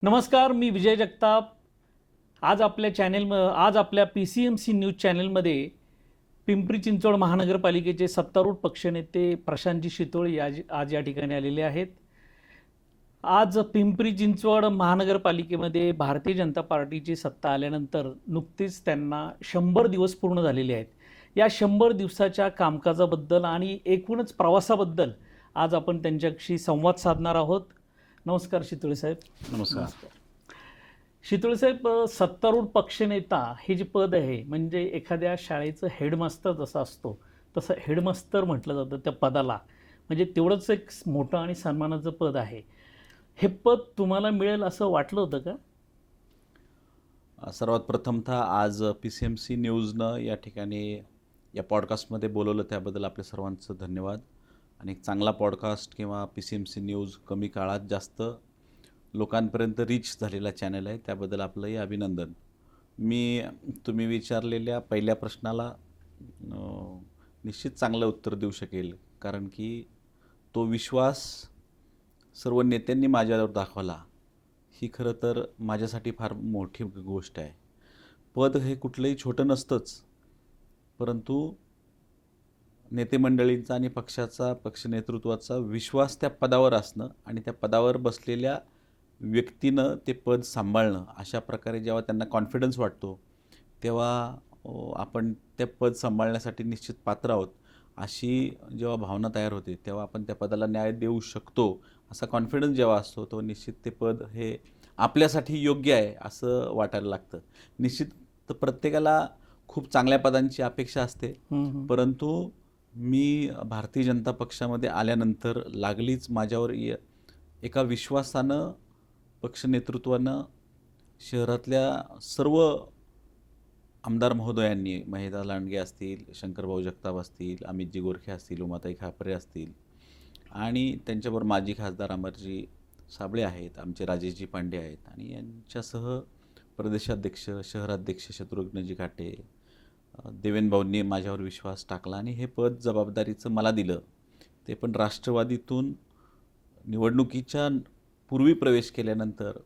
नमस्कार, मी विजय जगताप. आज आपल्या PCMC न्यूज चॅनलमध्ये पिंपरी चिंचवड महानगरपालिकेचे सत्तारूढ पक्षनेते प्रशांतजी शितोळे आज या ठिकाणी आलेले आहेत. आज पिंपरी चिंचवड महानगरपालिकेमध्ये भारतीय जनता पार्टीची सत्ता आल्यानंतर नुकतीच त्यांना 100 दिवस पूर्ण झालेले आहेत. या 100 दिवसाच्या कामकाजाबद्दल आणि एकूणच प्रवासाबद्दल आज आपण त्यांच्याशी संवाद साधणार आहोत. नमस्कार शितोळे साहेब. नमस्कार. शितोळे साहेब, सत्तारूढ पक्षनेता हे जे पद आहे म्हणजे एखाद्या शाळेचं हेडमास्तर जसं असतो तसं हेडमास्तर म्हटलं जातं त्या पदाला. म्हणजे तेवढंच एक मोठं आणि सन्मानाचं पद आहे. हे पद तुम्हाला मिळेल असं वाटलं होतं का? सर्वात प्रथमतः आज PCMC न्यूजनं या ठिकाणी या पॉडकास्टमध्ये बोलवलं त्याबद्दल आपल्या सर्वांचं धन्यवाद. आणि एक चांगला पॉडकास्ट किंवा PCMC न्यूज कमी काळात जास्त लोकांपर्यंत रीच झालेला चॅनल आहे, त्याबद्दल आपलंही अभिनंदन. तुम्ही विचारलेल्या पहिल्या प्रश्नाला निश्चित चांगलं उत्तर देऊ शकेल, कारण की तो विश्वास सर्व नेत्यांनी माझ्यावर दाखवला ही खरं तर माझ्यासाठी फार मोठी गोष्ट आहे. पद हे कुठलंही छोटं नसतंच, परंतु नेते मंडळींचा आणि पक्ष नेतृत्वाचा विश्वास त्या पदावर असणं आणि त्या पदावर बसलेल्या व्यक्तीनं ते पद सांभाळणं, अशा प्रकारे जेव्हा त्यांना कॉन्फिडन्स वाटतो तेव्हा आपण ते पद सांभाळण्यासाठी निश्चित पात्र आहोत अशी जेव्हा भावना तयार होते तेव्हा आपण त्या पदाला न्याय देऊ शकतो असा कॉन्फिडन्स जेव्हा असतो तो निश्चित ते पद हे आपल्यासाठी योग्य आहे असं वाटायला लागतं. निश्चित प्रत्येकाला खूप चांगल्या पदांची अपेक्षा असते, परंतु मी भारतीय जनता पक्षामध्ये आल्यानंतर लागलीच माझ्यावर एका विश्वासानं पक्ष नेतृत्वानं शहरातल्या सर्व आमदार महोदयांनी, महेदा लांडगे असतील, शंकरभाऊ जगताप असतील, अमितजी गोरखे असतील, उमाताई खापरे असतील आणि त्यांच्याबरोबर माजी खासदार अमरजी साबळे आहेत, आमचे राजेशजी पांडे आहेत आणि यांच्यासह प्रदेशाध्यक्ष, शहराध्यक्ष शत्रुघ्नजी काटे, देवेंद्रभाऊंनी माझ्यावर विश्वास टाकला आणि हे पद जबाबदारीचं मला दिलं. ते पण राष्ट्रवादीतून निवडणुकीच्या पूर्वी प्रवेश केल्यानंतर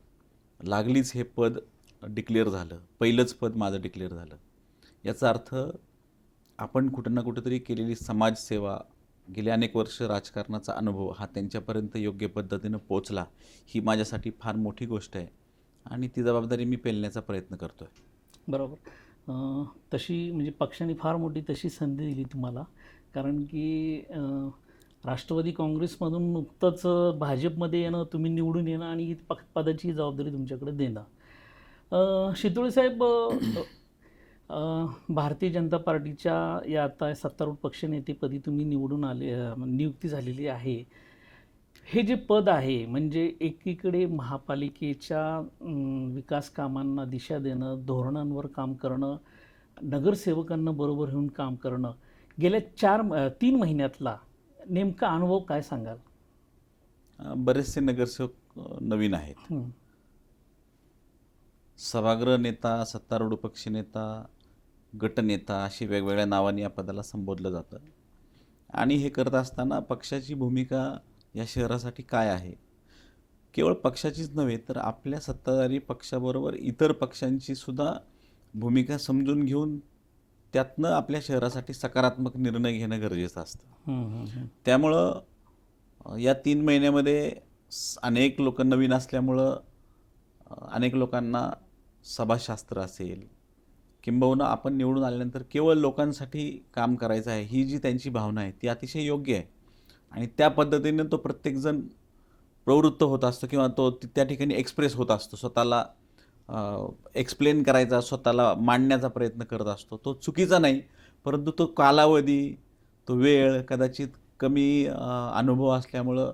लागलीच हे पद डिक्लेअर झालं. पहिलंच पद माझं डिक्लेअर झालं. याचा अर्थ आपण कुठं ना कुठंतरी केलेली समाजसेवा, गेले अनेक वर्ष राजकारणाचा अनुभव हा त्यांच्यापर्यंत योग्य पद्धतीनं पोचला, ही माझ्यासाठी फार मोठी गोष्ट आहे आणि ती जबाबदारी मी पेलण्याचा प्रयत्न करतो आहे. बरोबर. तशी म्हणजे पक्षाने फार मोठी तशी संधी दिली तुम्हाला, कारण की राष्ट्रवादी काँग्रेसमधून नुकतंच भाजपमध्ये येणं, तुम्ही निवडून येणं आणि पदाची जबाबदारी तुमच्याकडे देणं. शितोळे साहेब, भारतीय जनता पार्टीच्या या आता सत्तारूढ पक्षनेतेपदी तुम्ही नियुक्ती झालेली आहे. हे जे पद आहे म्हणजे एकीकडे महापालिकेच्या विकास कामांना दिशा देणं, धोरणांवर काम करणं, नगरसेवकांना बरोबर घेऊन काम करणं, गेल्या 3 महिन्यातला नेमका अनुभव काय सांगाल? बरेचसे नगरसेवक नवीन आहेत. सभागृह नेता, सत्तारूढ पक्षनेता, गटनेता अशी वेगवेगळ्या नावांनी या पदाला संबोधलं जातं. आणि हे करत असताना पक्षाची भूमिका या शहरासाठी काय आहे, केवळ पक्षाचीच नव्हे तर आपल्या सत्ताधारी पक्षाबरोबर इतर पक्षांची सुद्धा भूमिका समजून घेऊन त्यातनं आपल्या शहरासाठी सकारात्मक निर्णय घेणं गरजेचं असतं. त्यामुळं या 3 महिन्यामध्ये अनेक लोक नवीन असल्यामुळं अनेक लोकांना सभाशास्त्र असेल, किंबहुना आपण निवडून आल्यानंतर केवळ लोकांसाठी काम करायचं आहे ही जी त्यांची भावना आहे ती अतिशय योग्य आहे आणि त्या पद्धतीने तो प्रत्येकजण प्रवृत्त होत असतो किंवा तो त्या ठिकाणी एक्सप्रेस होत असतो, स्वतःला एक्सप्लेन करायचा, स्वतःला मांडण्याचा प्रयत्न करत असतो. तो चुकीचा नाही, परंतु तो कालावधी, तो वेळ, कदाचित कमी अनुभव असल्यामुळं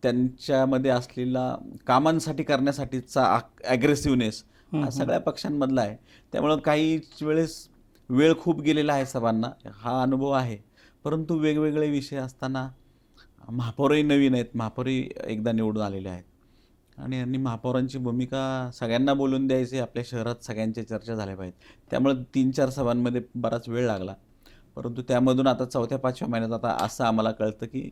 त्यांच्यामध्ये असलेला कामांसाठी करण्यासाठीचा ॲग्रेसिव्हनेस हा सगळ्या पक्षांमधला आहे. त्यामुळं काही वेळेस वेळ खूप गेलेला आहे सभांना, हा अनुभव आहे. परंतु वेगवेगळे विषय असताना महापौरही नवीन आहेत, महापौरही एकदा निवडून आलेले आहेत आणि महापौरांची भूमिका सगळ्यांना बोलून द्यायची, आपल्या शहरात सगळ्यांच्या चर्चा झाल्या पाहिजेत. त्यामुळं 3-4 सभांमध्ये बराच वेळ लागला, परंतु त्यामधून आता 4-5व्या महिन्यात आता असं आम्हाला कळतं की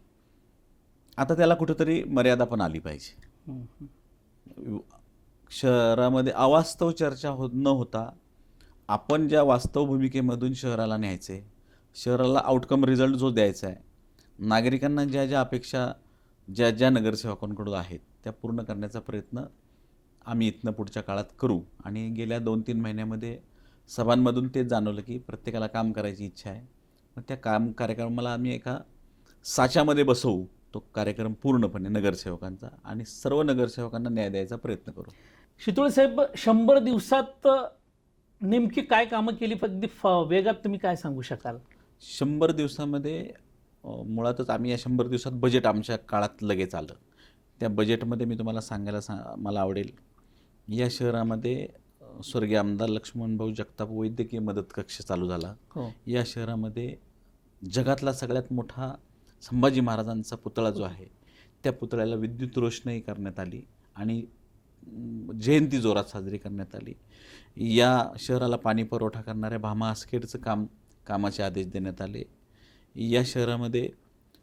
आता त्याला कुठेतरी मर्यादा पण आली पाहिजे. शहरामध्ये अवास्तव चर्चा न होता आपण ज्या वास्तव भूमिकेमधून शहराला न्यायचं आहे, शहराला आउटकम रिझल्ट जो द्यायचा आहे, नागरिकांना ज्या ज्या अपेक्षा ज्या ज्या नगरसेवकांकडून आहेत त्या पूर्ण करण्याचा प्रयत्न आम्ही इथनं पुढच्या काळात करू. आणि गेल्या 2-3 महिन्यामध्ये सभांमधून तेच जाणवलं की प्रत्येकाला काम करायची इच्छा आहे. मग त्या कार्यक्रमाला आम्ही एका साच्यामध्ये बसवू तो कार्यक्रम पूर्णपणे नगरसेवकांचा आणि सर्व नगरसेवकांना न्याय द्यायचा प्रयत्न करू. शितोळे साहेब, 100 दिवसात नेमकी काय कामं केली, अगदी वेगात तुम्ही काय सांगू शकाल? 100 दिवसामध्ये मुळातच आम्ही या 100 दिवसात बजेट आमच्या काळात लगेच आलं. त्या बजेटमध्ये मी तुम्हाला सांगायला मला आवडेल, या शहरामध्ये स्वर्गीय आमदार लक्ष्मणभाऊ जगताप वैद्यकीय मदत कक्ष चालू झाला. हो. या शहरामध्ये जगातला सगळ्यात मोठा संभाजी महाराजांचा पुतळा जो आहे त्या पुतळ्याला विद्युत रोषणाई करण्यात आली आणि जयंती जोरात साजरी करण्यात आली. या शहराला पाणी पुरवठा करणाऱ्या भामा आसखेडचं कामाचे आदेश देण्यात आले. या शहरामध्ये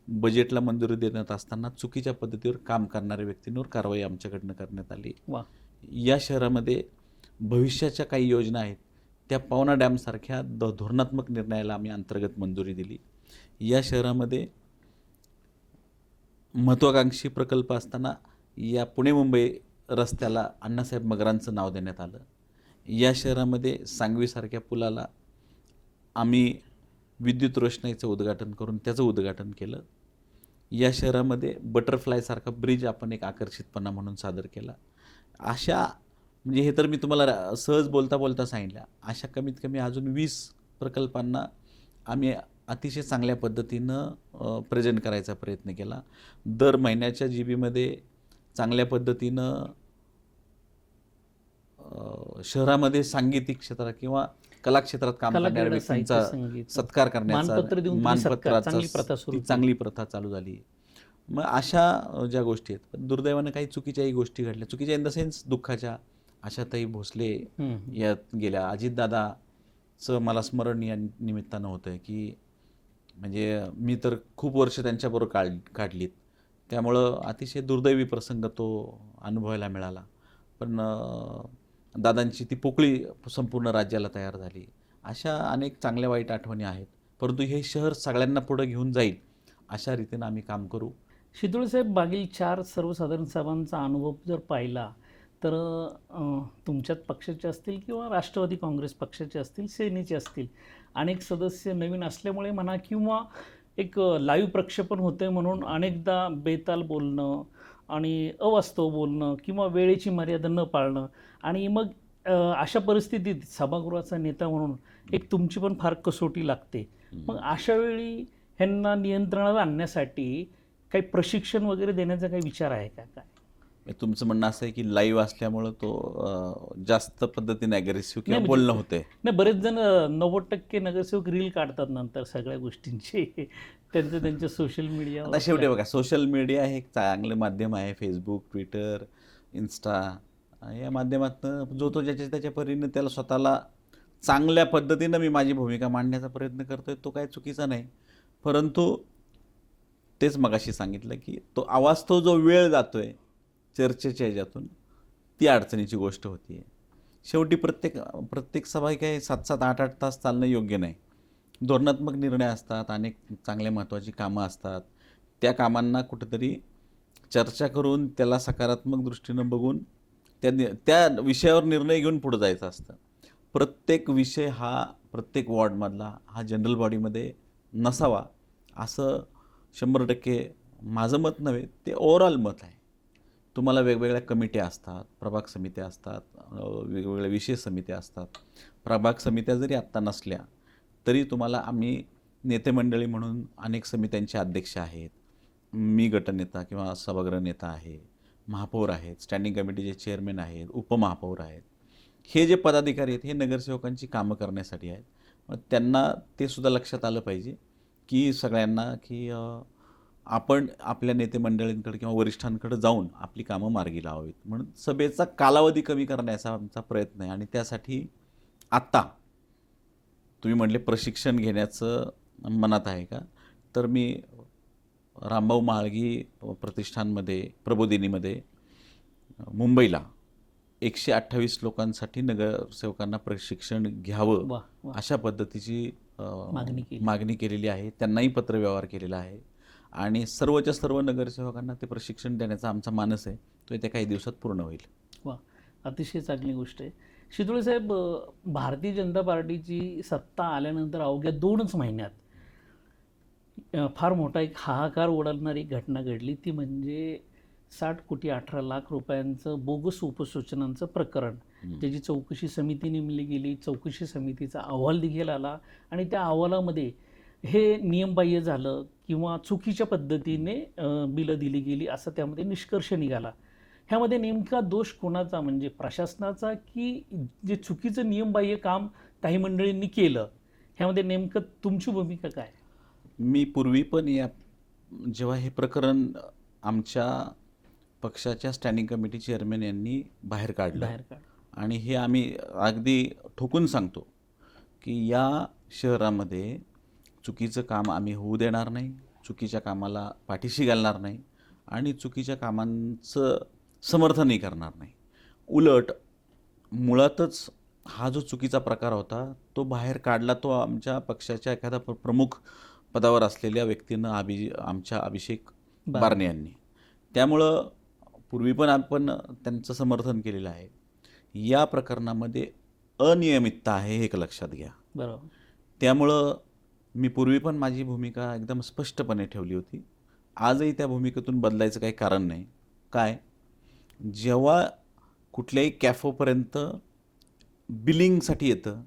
बजेटला मंजुरी देण्यात असताना चुकीच्या पद्धतीवर काम करणाऱ्या व्यक्तींवर कारवाई आमच्याकडनं करण्यात आली. या शहरामध्ये भविष्याच्या काही योजना आहेत त्या पवना डॅमसारख्या धोरणात्मक निर्णयाला आम्ही अंतर्गत मंजुरी दिली. या शहरामध्ये महत्त्वाकांक्षी प्रकल्प असताना या पुणे मुंबई रस्त्याला अण्णासाहेब मगरांचं नाव देण्यात आलं. या शहरामध्ये सांगवीसारख्या पुलाला आम्ही विद्युत रोषणाईचं उद्घाटन करून त्याचं उद्घाटन केलं. या शहरामध्ये बटरफ्लायसारखा ब्रिज आपण एक आकर्षितपणा म्हणून सादर केला. अशा म्हणजे हे तर मी तुम्हाला सहज बोलता बोलता सांगितलं, अशा कमीत कमी अजून 20 प्रकल्पांना आम्ही अतिशय चांगल्या पद्धतीनं प्रेझेंट करायचा प्रयत्न केला. दर महिन्याच्या जीबीमध्ये चांगल्या पद्धतीनं शहरामध्ये सांगीतिक क्षेत्रात किंवा कला क्षेत्रात काम करणाऱ्या व्यक्तींचा सत्कार करण्याचा मानपत्राचा चांगली प्रथा चालू झाली. मग अशा ज्या गोष्टी आहेत, पण दुर्दैवानं काही चुकीच्याही गोष्टी घडल्या, चुकीच्या इन द सेन्स दुःखाच्या. आशाताई भोसले यात गेल्या. अजितदादाचं मला स्मरण या निमित्तानं होतं की म्हणजे मी तर खूप वर्ष त्यांच्याबरोबर काढलीत, त्यामुळं अतिशय दुर्दैवी प्रसंग तो अनुभवायला मिळाला. पण दादांची ती पोकळी संपूर्ण राज्याला तयार झाली. अशा अनेक चांगल्या वाईट आठवणी आहेत, परंतु हे शहर सगळ्यांना पुढं घेऊन जाईल अशा रीतीनं आम्ही काम करू. शितोळे साहेब, मागील 4 सर्वसाधारण सभांचा अनुभव जर पाहिला तर तुमच्याच पक्षाचे असतील किंवा राष्ट्रवादी काँग्रेस पक्षाचे असतील, सेनेचे असतील, अनेक सदस्य नवीन असल्यामुळे म्हणा किंवा एक लाईव्ह प्रक्षेपण होते म्हणून अनेकदा बेताल बोलणं आणि अवास्तव बोलणं किंवा वेळेची मर्यादा न पाळणं आणि मग अशा परिस्थितीत सभागृहाचा नेता म्हणून एक तुमची पण फार कसोटी लागते. मग अशा वेळी ह्यांना नियंत्रणात आणण्यासाठी काही प्रशिक्षण वगैरे देण्याचा काही विचार आहे का? काय तुमचं म्हणणं असं आहे की लाईव्ह असल्यामुळं तो जास्त पद्धतीने ॲग्रेसिव्ह किंवा बोलणं होतंय? नाही, बरेच जण 90% नगरसेवक रील काढतात नंतर सगळ्या गोष्टींची त्यांच्या सोशल मीडिया. आता शेवटी बघा, सोशल मीडिया हे एक चांगलं माध्यम आहे. फेसबुक, ट्विटर, इन्स्टा या माध्यमातून जो तो ज्याच्या त्याच्या परीने त्याला स्वतःला चांगल्या पद्धतीनं मी माझी भूमिका मांडण्याचा प्रयत्न करतोय, तो काय चुकीचा नाही. परंतु तेच मगाशी सांगितलं की तो अवास्तव जो वेळ जातोय चर्चेच्या ह्याच्यातून, ती अडचणीची गोष्ट होती. शेवटी प्रत्येक सभा काही 7-7, 8-8 तास चालणं योग्य नाही. धोरणात्मक निर्णय असतात, अनेक चांगल्या महत्त्वाची कामं असतात. त्या कामांना कुठेतरी चर्चा करून त्याला सकारात्मक दृष्टीनं बघून त्या विषयावर निर्णय घेऊन पुढं जायचं असतं. प्रत्येक विषय हा प्रत्येक वॉर्डमधला हा जनरल बॉडीमध्ये नसावा असं 100% माझं मत नव्हे, ते ओव्हरऑल मत आहे. तुम्हाला वेगवेगळ्या कमिट्या असतात, प्रभाग समित्या असतात, वेगवेगळ्या विषय समित्या असतात. प्रभाग समित्या जरी आत्ता नसल्या तरी तुम्हाला आम्ही नेते मंडळी म्हणून अनेक समित्यांचे अध्यक्ष आहेत. मी गटनेता किंवा सभागृह नेता आहे, महापौर आहेत, स्टँडिंग कमिटीचे चेअरमॅन आहेत, उपमहापौर आहेत. हे जे पदाधिकारी आहेत हे नगरसेवकांची कामं करण्यासाठी आहेत. मग त्यांना ते सुद्धा लक्षात आलं पाहिजे की सगळ्यांना की आपण आपल्या नेते मंडळींकडे किंवा वरिष्ठांकडे जाऊन आपली कामं मार्गी लावावीत. म्हणून सभेचा कालावधी कमी करण्याचा आमचा प्रयत्न आहे. आणि त्यासाठी आत्ता तुम्ही म्हटले प्रशिक्षण घेण्याचं मनात आहे का, तर मी रामभाऊ म्हाळगी प्रतिष्ठानमध्ये प्रबोधिनीमध्ये मुंबईला 128 लोकांसाठी नगरसेवकांना प्रशिक्षण घ्यावं वा वा. अशा पद्धतीची मागणी केली. मागणी केलेली आहे. त्यांनाही पत्रव्यवहार केलेला आहे आणि सर्वच्या सर्व नगरसेवकांना ते प्रशिक्षण देण्याचा आमचा मानस आहे. तो येत्या काही दिवसात पूर्ण होईल. वा, अतिशय चांगली गोष्ट आहे. शितोळे साहेब, भारतीय जनता पार्टीची सत्ता आल्यानंतर अवघ्या 2च महिन्यात फार मोठा एक हाहाकार उडालणारी घटना घडली. ती म्हणजे 60,18,00,000 रुपयांचं बोगस उपसूचनांचं प्रकरण, ज्याची चौकशी समिती नेमली गेली. चौकशी समितीचा अहवाल देखील आला आणि त्या अहवालामध्ये हे नियमबाह्य झालं किंवा चुकीच्या पद्धतीने बिलं दिली गेली असं त्यामध्ये निष्कर्ष निघाला. ह्यामध्ये नेमका दोष कोणाचा, म्हणजे प्रशासनाचा की जे चुकीचं नियमबाह्य काम काही मंडळींनी केलं? ह्यामध्ये नेमकं तुमची भूमिका काय? मी पूर्वी पण जेव्हा हे प्रकरण आमच्या पक्षाच्या स्टँडिंग कमिटी चेअरमॅन यांनी बाहेर काढलं आणि हे आम्ही अगदी ठोकून सांगतो की या शहरामध्ये चुकीचं काम आम्ही होऊ देणार नाही, चुकीच्या कामाला पाठीशी घालणार नाही आणि चुकीच्या कामांचं समर्थनही करणार नाही. उलट मुळातच हा जो चुकीचा प्रकार होता तो बाहेर काढला तो आमच्या पक्षाच्या एखादा प्रमुख पदावर असलेल्या व्यक्तीनं आमच्या अभिषेक बारणे यांनी. त्यामुळं पूर्वी पण आपण त्यांचं समर्थन केलेलं आहे. या प्रकरणामध्ये अनियमितता आहे हे एक लक्षात घ्या. बरोबर. त्यामुळं मी पूर्वी पण माझी भूमिका एकदम स्पष्टपणे ठेवली होती. आजही त्या भूमिकेतून बदलायचं काही कारण नाही. काय, जेव्हा कुठल्याही कॅफोपर्यंत बिलिंगसाठी येतं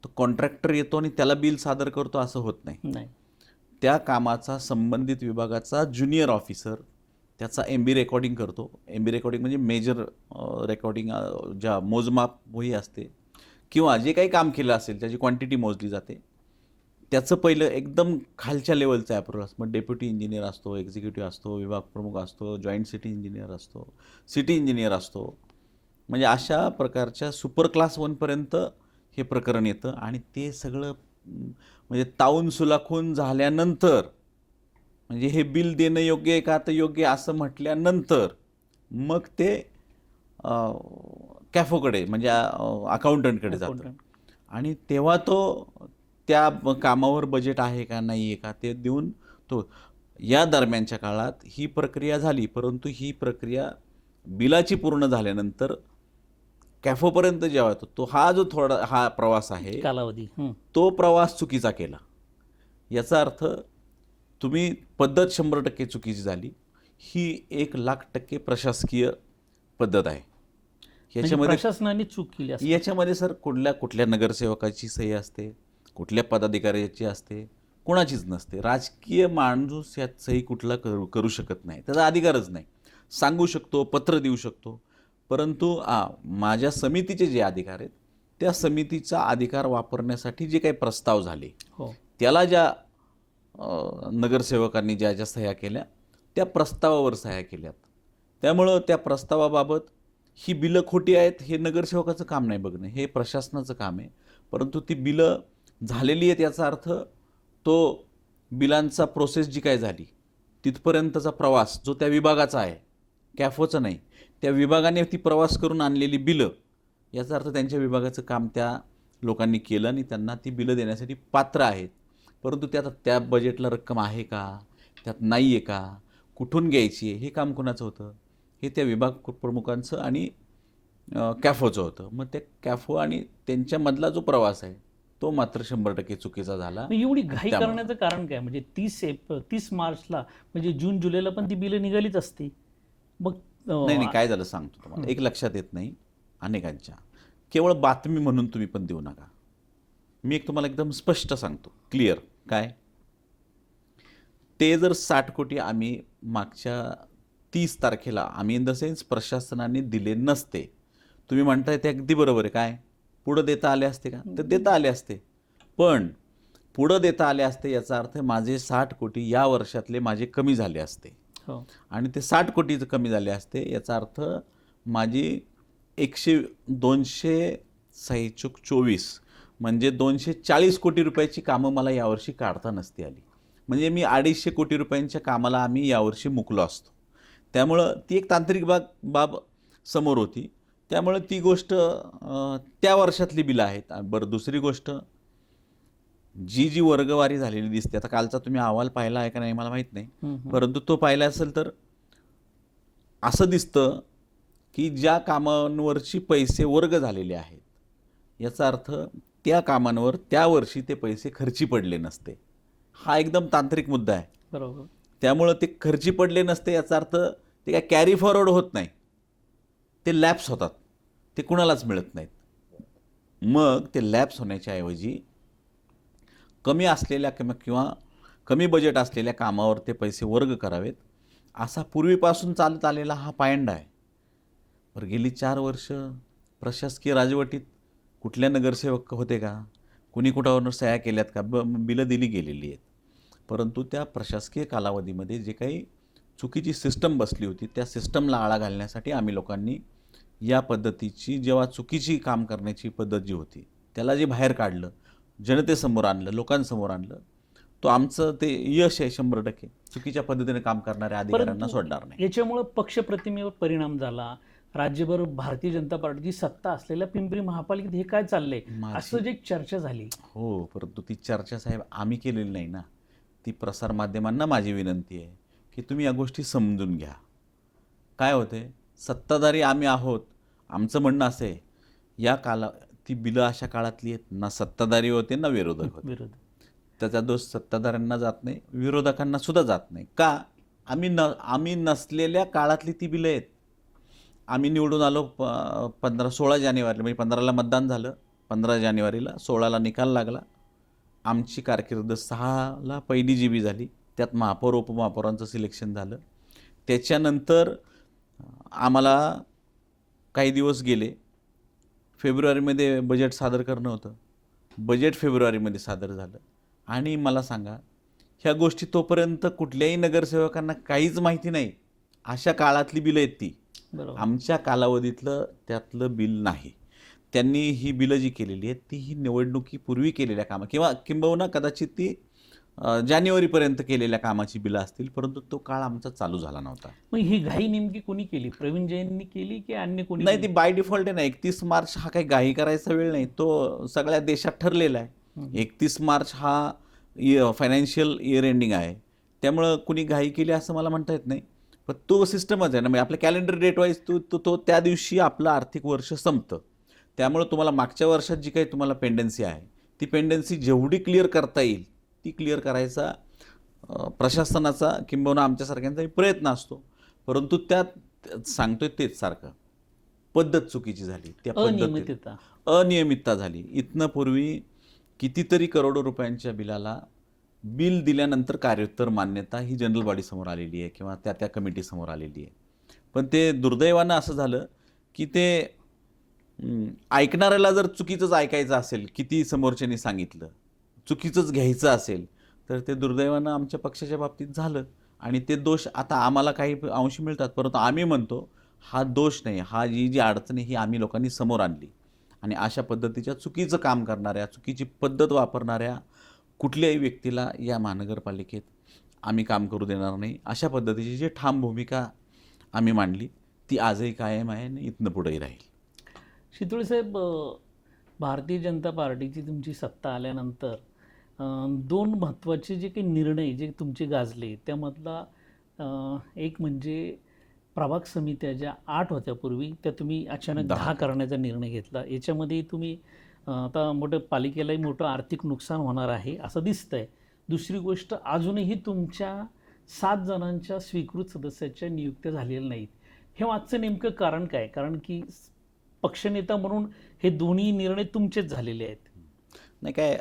तो कॉन्ट्रॅक्टर येतो आणि त्याला बिल सादर करतो असं होत नाही. त्या कामाचा संबंधित विभागाचा ज्युनियर ऑफिसर त्याचा MB रेकॉर्डिंग करतो. MB रेकॉर्डिंग म्हणजे मेजर रेकॉर्डिंग, ज्या मोजमाप वही असते किंवा जे काही काम केलं असेल त्याची क्वांटिटी मोजली जाते. त्याचं पहिलं एकदम खालच्या लेवलचं ॲप्रोच असतं. मग डेप्युटी इंजिनियर असतो, एक्झिक्युटिव्ह असतो, विभाग प्रमुख असतो, जॉईंट सिटी इंजिनियर असतो, सिटी इंजिनियर असतो. म्हणजे अशा प्रकारच्या सुपर क्लास 1पर्यंत हे प्रकरण येतं आणि ते सगळं म्हणजे तावून सुलाखून झाल्यानंतर, म्हणजे हे बिल देणं योग्य आहे का तर योग्य असं म्हटल्यानंतर मग ते कॅफोकडे म्हणजे अकाउंटंटकडे जातं आणि तेव्हा तो त्या कामावर बजेट आहे का नाही आहे का ते देऊन तो. या दरम्यानच्या काळात ही प्रक्रिया झाली, परंतु ही प्रक्रिया बिलाची पूर्ण झाल्यानंतर कॅफोपर्यंत जेव्हा येतो तो हा प्रवास आहे कालावधी, तो प्रवास चुकीचा केला. याचा अर्थ तुम्ही पद्धत 100% चुकीची झाली. ही 1,00,000% प्रशासकीय पद्धत आहे. याच्यामध्ये प्रशासनाने चूक केली. याच्यामध्ये सर कुठल्या नगरसेवकाची सही असते, कुठल्या पदाधिकाऱ्याची असते, कोणाचीच नसते. राजकीय माणूस यात सही कुठला करू शकत नाही, त्याचा अधिकारच नाही. सांगू शकतो, पत्र देऊ शकतो, परंतु माझ्या समितीचे जे अधिकार आहेत त्या समितीचा अधिकार वापरण्यासाठी जे काही प्रस्ताव झाले त्याला ज्या नगरसेवकांनी ज्या सह्या केल्या त्या प्रस्तावावर सह्या केल्यात. त्यामुळं त्या प्रस्तावाबाबत ही बिलं खोटी आहेत हे नगरसेवकाचं काम नाही बघणं, हे प्रशासनाचं काम आहे. परंतु ती बिलं झालेली आहेत याचा अर्थ तो बिलांचा प्रोसेस जी काय झाली तिथपर्यंतचा प्रवास जो त्या विभागाचा आहे, कॅफोचं नाही, त्या विभागाने ती प्रवास करून आणलेली बिलं, याचा अर्थ त्यांच्या विभागाचं काम त्या लोकांनी केलं आणि त्यांना ती बिलं देण्यासाठी पात्र आहेत. परंतु त्यात त्या बजेटला रक्कम आहे का, त्यात नाही आहे का, कुठून घ्यायची आहे, हे काम कोणाचं होतं? हे त्या विभाग प्रमुखांचं आणि कॅफोचं होतं. मग त्या कॅफो आणि त्यांच्यामधला जो प्रवास आहे तो मात्र 100% चुकीचा झाला. एवढी घाई करण्याचं कारण काय? म्हणजे 30 मार्चला म्हणजे जून जुलैला पण ती बिलं निघालीच असती. मग नाही काय झालं सांगतो तुम्हाला. एक लक्षात येत नाही अनेकांच्या, केवळ बातमी म्हणून तुम्ही पण देऊ नका. मी एक तुम्हाला एकदम स्पष्ट सांगतो, क्लिअर. काय, ते जर 60 कोटी आम्ही मागच्या 30 तारखेला आम्ही इन द सेन्स प्रशासनाने दिले नसते, तुम्ही म्हणताय ते अगदी बरोबर आहे. काय पुढं देता आले असते का? तर देता आले असते, पण पुढं देता आले असते याचा अर्थ माझे 60 कोटी या वर्षातले माझे कमी झाले असते. आणि ते 60 कोटीचं कमी झाले असते याचा अर्थ माझी 224 म्हणजे 240 कोटी रुपयाची कामं मला यावर्षी काढता नसती आली. म्हणजे मी 250 कोटी रुपयांच्या कामाला आम्ही यावर्षी मुकलो असतो. त्यामुळं ती एक तांत्रिक बाब समोर होती त्यामुळे ती गोष्ट त्या वर्षातली बिलं आहेत. बरं, दुसरी गोष्ट, जी जी वर्गवारी झालेली दिसते, आता कालचा तुम्ही अहवाल पाहिला आहे का नाही मला माहीत नाही, परंतु तो पाहिला असेल तर असं दिसतं की ज्या कामांवरची पैसे वर्ग झालेले आहेत, याचा अर्थ त्या कामांवर त्या वर्षी ते पैसे खर्ची पडले नसते. हा एकदम तांत्रिक मुद्दा आहे. बरोबर. त्यामुळं ते खर्ची पडले नसते याचा अर्थ ते काय कॅरी फॉरवर्ड होत नाही, ते लॅप्स होतात, ते कुणालाच मिळत नाहीत. मग ते लॅप्स होण्याच्या ऐवजी कमी असलेल्या किंवा कमी बजेट असलेल्या कामावर ते पैसे वर्ग करावेत, असा पूर्वीपासून चालत आलेला हा पायंडा आहे. बरं, गेली 4 वर्ष प्रशासकीय राजवटीत कुठल्या नगरसेवक होते का? कुणी कुठावर सह्या केल्यात का? बिलं दिली गेलेली आहेत. परंतु त्या प्रशासकीय कालावधीमध्ये जे काही चुकीची सिस्टम बसली होती, त्या सिस्टमला आळा घालण्यासाठी आम्ही लोकांनी या पद्धतीची, जेव्हा चुकीची काम करण्याची पद्धत जी होती त्याला जे बाहेर काढलं, जनतेसमोर आणलं, लोकांसमोर आणलं, तो आमचं ते यश आहे 100%. चुकीच्या पद्धतीने काम करणाऱ्या अधिकाऱ्यांना सोडणार नाही. याच्यामुळे पक्षप्रतिमेवर परिणाम झाला. राज्यभर भारतीय जनता पार्टीची सत्ता असलेल्या पिंपरी महापालिकेत हे काय चाललंय असं जे चर्चा झाली. हो, परंतु ती चर्चा साहेब आम्ही केलेली नाही ना. ती प्रसारमाध्यमांना माझी विनंती आहे की तुम्ही या गोष्टी समजून घ्या. काय होते, सत्ताधारी आम्ही आहोत, आमचं म्हणणं असं आहे, ती बिलं अशा काळातली आहेत, ना सत्ताधारी होते ना विरोधक होते. त्याचा दोष सत्ताधाऱ्यांना जात नाही, विरोधकांना सुद्धा जात नाही. का? आम्ही नसलेल्या काळातली ती बिलं आहेत. आम्ही निवडून आलो 16 जानेवारीला, म्हणजे 15ला मतदान झालं, 15 जानेवारीला, 16ला निकाल लागला. आमची कारकीर्द 6ला पहिली GB झाली, त्यात महापौर उपमहापौरांचं सिलेक्शन झालं. त्याच्यानंतर आम्हाला काही दिवस गेले, फेब्रुवारीमध्ये बजेट सादर करणं होतं, बजेट फेब्रुवारीमध्ये सादर झालं. आणि मला सांगा, ह्या गोष्टी तोपर्यंत कुठल्याही नगरसेवकांना काहीच माहिती नाही. अशा काळातली बिलं आहेत ती. आमच्या कालावधीतलं त्यातलं बिल नाही. त्यांनी ही बिलं जी केलेली आहेत ती ही निवडणुकीपूर्वी केलेल्या कामं किंवा किंबहुना कदाचित ती जानेवारीपर्यंत केलेल्या कामाची बिलं असतील, परंतु तो काळ आमचा चालू झाला नव्हता. मग ही घाई नेमकी कोणी केली? प्रवीण जैननी केली की अन्य कोणी? नाही, ती बाय डिफॉल्ट आहे ना. 31 मार्च हा काही घाई करायचा वेळ नाही, तो सगळ्या देशात ठरलेला आहे. 31 मार्च हा फायनान्शियल इयर एंडिंग आहे, त्यामुळं कुणी घाई केली असं मला म्हणता येत नाही. पण तो सिस्टमच आहे ना, म्हणजे आपल्या कॅलेंडर डेट वाईज तो त्या दिवशी आपलं आर्थिक वर्ष संपतं. त्यामुळं तुम्हाला मागच्या वर्षात जी काही तुम्हाला पेंडन्सी आहे, ती पेंडन्सी जेवढी क्लिअर करता येईल ती क्लिअर करायचा प्रशासनाचा किंबहुना आमच्यासारख्यांचाही प्रयत्न असतो. परंतु त्यात सांगतोय तेच सारखं, पद्धत चुकीची झाली, त्या पद्धतीत अनियमितता झाली. इथनं पूर्वी कितीतरी करोडो रुपयांच्या बिलाला बिल दिल्यानंतर कार्योत्तर मान्यता ही जनरल बॉडीसमोर आलेली आहे किंवा त्या कमिटीसमोर आलेली आहे. पण ते दुर्दैवानं असं झालं की ते ऐकणाऱ्याला जर चुकीचंच ऐकायचं असेल, किती समोरच्यानी सांगितलं, चुकीचंच घ्यायचं असेल, तर ते दुर्दैवानं आमच्या पक्षाच्या बाबतीत झालं. आणि ते दोष आता आम्हाला काही अंशी मिळतात, परंतु आम्ही म्हणतो हा दोष नाही, हा जी अडचण ही आम्ही लोकांनी समोर आणली. आणि अशा पद्धतीच्या चुकीचं काम करणाऱ्या, चुकीची पद्धत वापरणाऱ्या कुठल्याही व्यक्तीला या महानगरपालिकेत आम्ही काम करू देणार नाही. अशा पद्धतीची जी ठाम भूमिका आम्ही मांडली ती आजही कायम आहे आणि इथनं पुढेही राहील. शितोळे साहेब, भारतीय जनता पार्टीची तुमची सत्ता आल्यानंतर 2 महत्त्वाचे जे काही निर्णय जे तुमचे गाजले, त्यामधला एक म्हणजे प्रभाग समित्या ज्या 8 होत्या पूर्वी, त्या तुम्ही अचानक 10 करण्याचा निर्णय घेतला. याच्यामध्ये तुम्ही आता मोठं पालिकेलाही मोठं आर्थिक नुकसान होणार आहे असं दिसतंय. दुसरी गोष्ट, अजूनही तुमच्या 7 जणांच्या स्वीकृत सदस्याच्या नियुक्त्या झालेल्या नाहीत. हे मागचं नेमकं कारण काय? कारण की पक्षनेता म्हणून हे दोन्ही निर्णय तुमचेच झालेले आहेत. नाही, काय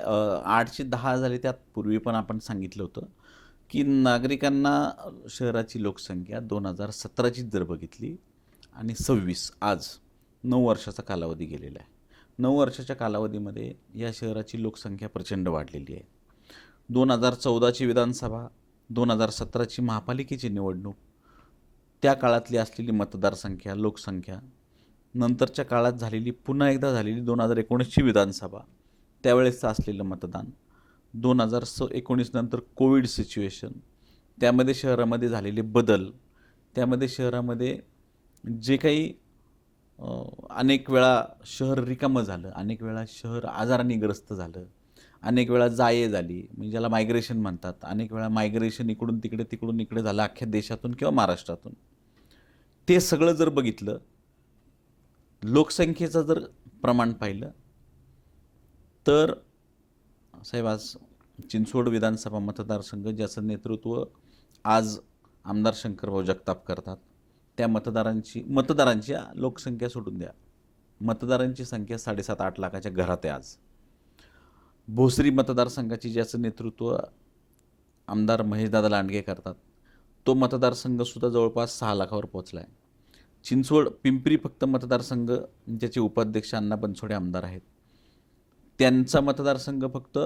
8चे 10 झाले, त्यात पूर्वी पण आपण सांगितलं होतं की नागरिकांना शहराची लोकसंख्या 2017ची जर बघितली आणि 26 आज 9 वर्षाचा कालावधी गेलेला आहे. 9 वर्षाच्या कालावधीमध्ये या शहराची लोकसंख्या प्रचंड वाढलेली आहे. 2014ची विधानसभा, 2017ची महापालिकेची निवडणूक, त्या काळातली असलेली मतदारसंख्या, लोकसंख्या, नंतरच्या काळात झालेली, पुन्हा एकदा झालेली 2019ची विधानसभा, त्यावेळेसचं असलेलं मतदान, 2019 नंतर कोविड सिच्युएशन, त्यामध्ये शहरामध्ये झालेले बदल, त्यामध्ये शहरामध्ये जे काही अनेक वेळा शहर रिकामं झालं, अनेक वेळा शहर आजाराने ग्रस्त झालं, अनेक वेळा जाये झाली, म्हणजे ज्याला मायग्रेशन म्हणतात. अनेक वेळा मायग्रेशन इकडून तिकडे तिकडून इकडे झालं अख्ख्या देशातून किंवा महाराष्ट्रातून. ते सगळं जर बघितलं, लोकसंख्येचं जर प्रमाण पाहिलं तर साहेब आज चिंचवड विधानसभा मतदारसंघ ज्याचं नेतृत्व आज आमदार शंकरभाऊ जगताप करतात, त्या मतदारांची लोकसंख्या सोडून द्या, मतदारांची संख्या 7.5-8 लाखाच्या घरात आहे आज. भोसरी मतदारसंघाची ज्याचं नेतृत्व आमदार महेशदादा लांडगे करतात, तो मतदारसंघसुद्धा जवळपास 6 लाखावर पोचला आहे. चिंचवड पिंपरी फक्त मतदारसंघ ज्याचे उपाध्यक्ष अण्णा बनसोडे आमदार आहेत, त्यांचा मतदारसंघ फक्त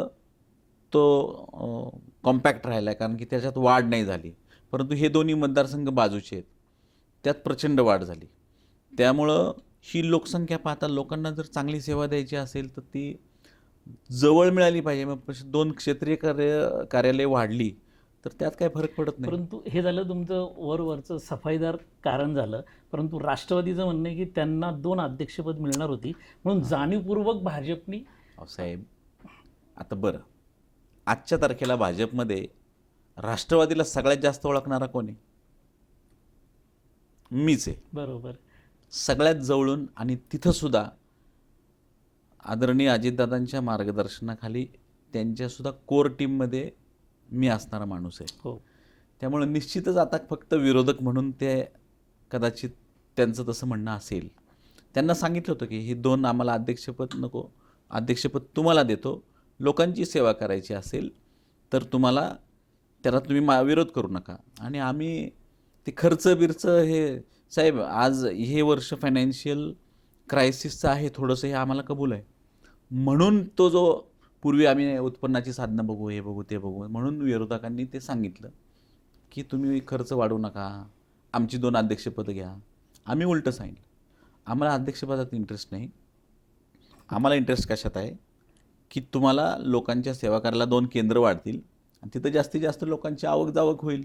तो कॉम्पॅक्ट राहिला आहे, कारण की त्याच्यात वाढ नाही झाली. परंतु हे दोन्ही मतदारसंघ बाजूचे आहेत, त्यात प्रचंड वाढ झाली. त्यामुळं ही लोकसंख्या पाहता लोकांना जर चांगली सेवा द्यायची असेल तर ती जवळ मिळाली पाहिजे. मग 2 क्षेत्रीय कार्यालय वाढली तर त्यात काय फरक पडत नाही. परंतु हे झालं तुमचं वरवरचं सफाईदार कारण झालं. परंतु राष्ट्रवादीचं म्हणणं आहे की त्यांना 2 अध्यक्षपद मिळणार होती, म्हणून जाणीवपूर्वक भाजपनी. साहेब आता बरं, आजच्या तारखेला भाजपमध्ये राष्ट्रवादीला सगळ्यात जास्त ओळखणारा कोण आहे? मीच आहे. बरोबर. सगळ्यात जवळून. आणि तिथंसुद्धा आदरणीय अजितदादांच्या मार्गदर्शनाखाली त्यांच्यासुद्धा कोर टीममध्ये मी असणारा माणूस आहे. हो. त्यामुळे निश्चितच आता फक्त विरोधक म्हणून ते कदाचित त्यांचं तसं म्हणणं असेल. त्यांना सांगितलं होतं की ही 2 आम्हाला अध्यक्षपद नको, अध्यक्षपद तुम्हाला देतो, लोकांची सेवा करायची असेल तर त्याला तुम्ही विरोध करू नका. आणि आम्ही ते खर्च हे साहेब आज हे वर्ष फायनान्शियल क्रायसिसचं आहे, थोडंसं हे आम्हाला कबूल आहे. म्हणून तो जो पूर्वी आम्ही उत्पन्नाची साधनं बघू, हे बघू, ते बघू, म्हणून विरोधकांनी ते सांगितलं की तुम्ही खर्च वाढवू नका, आमची 2 अध्यक्षपदं घ्या. आम्ही उलटं सांगितलं, आम्हाला अध्यक्षपदात इंटरेस्ट नाही. आम्हाला इंटरेस्ट कशात आहे की तुम्हाला लोकांच्या सेवा करायला 2 केंद्र वाढतील आणि तिथं जास्तीत जास्त लोकांची आवक जावक होईल,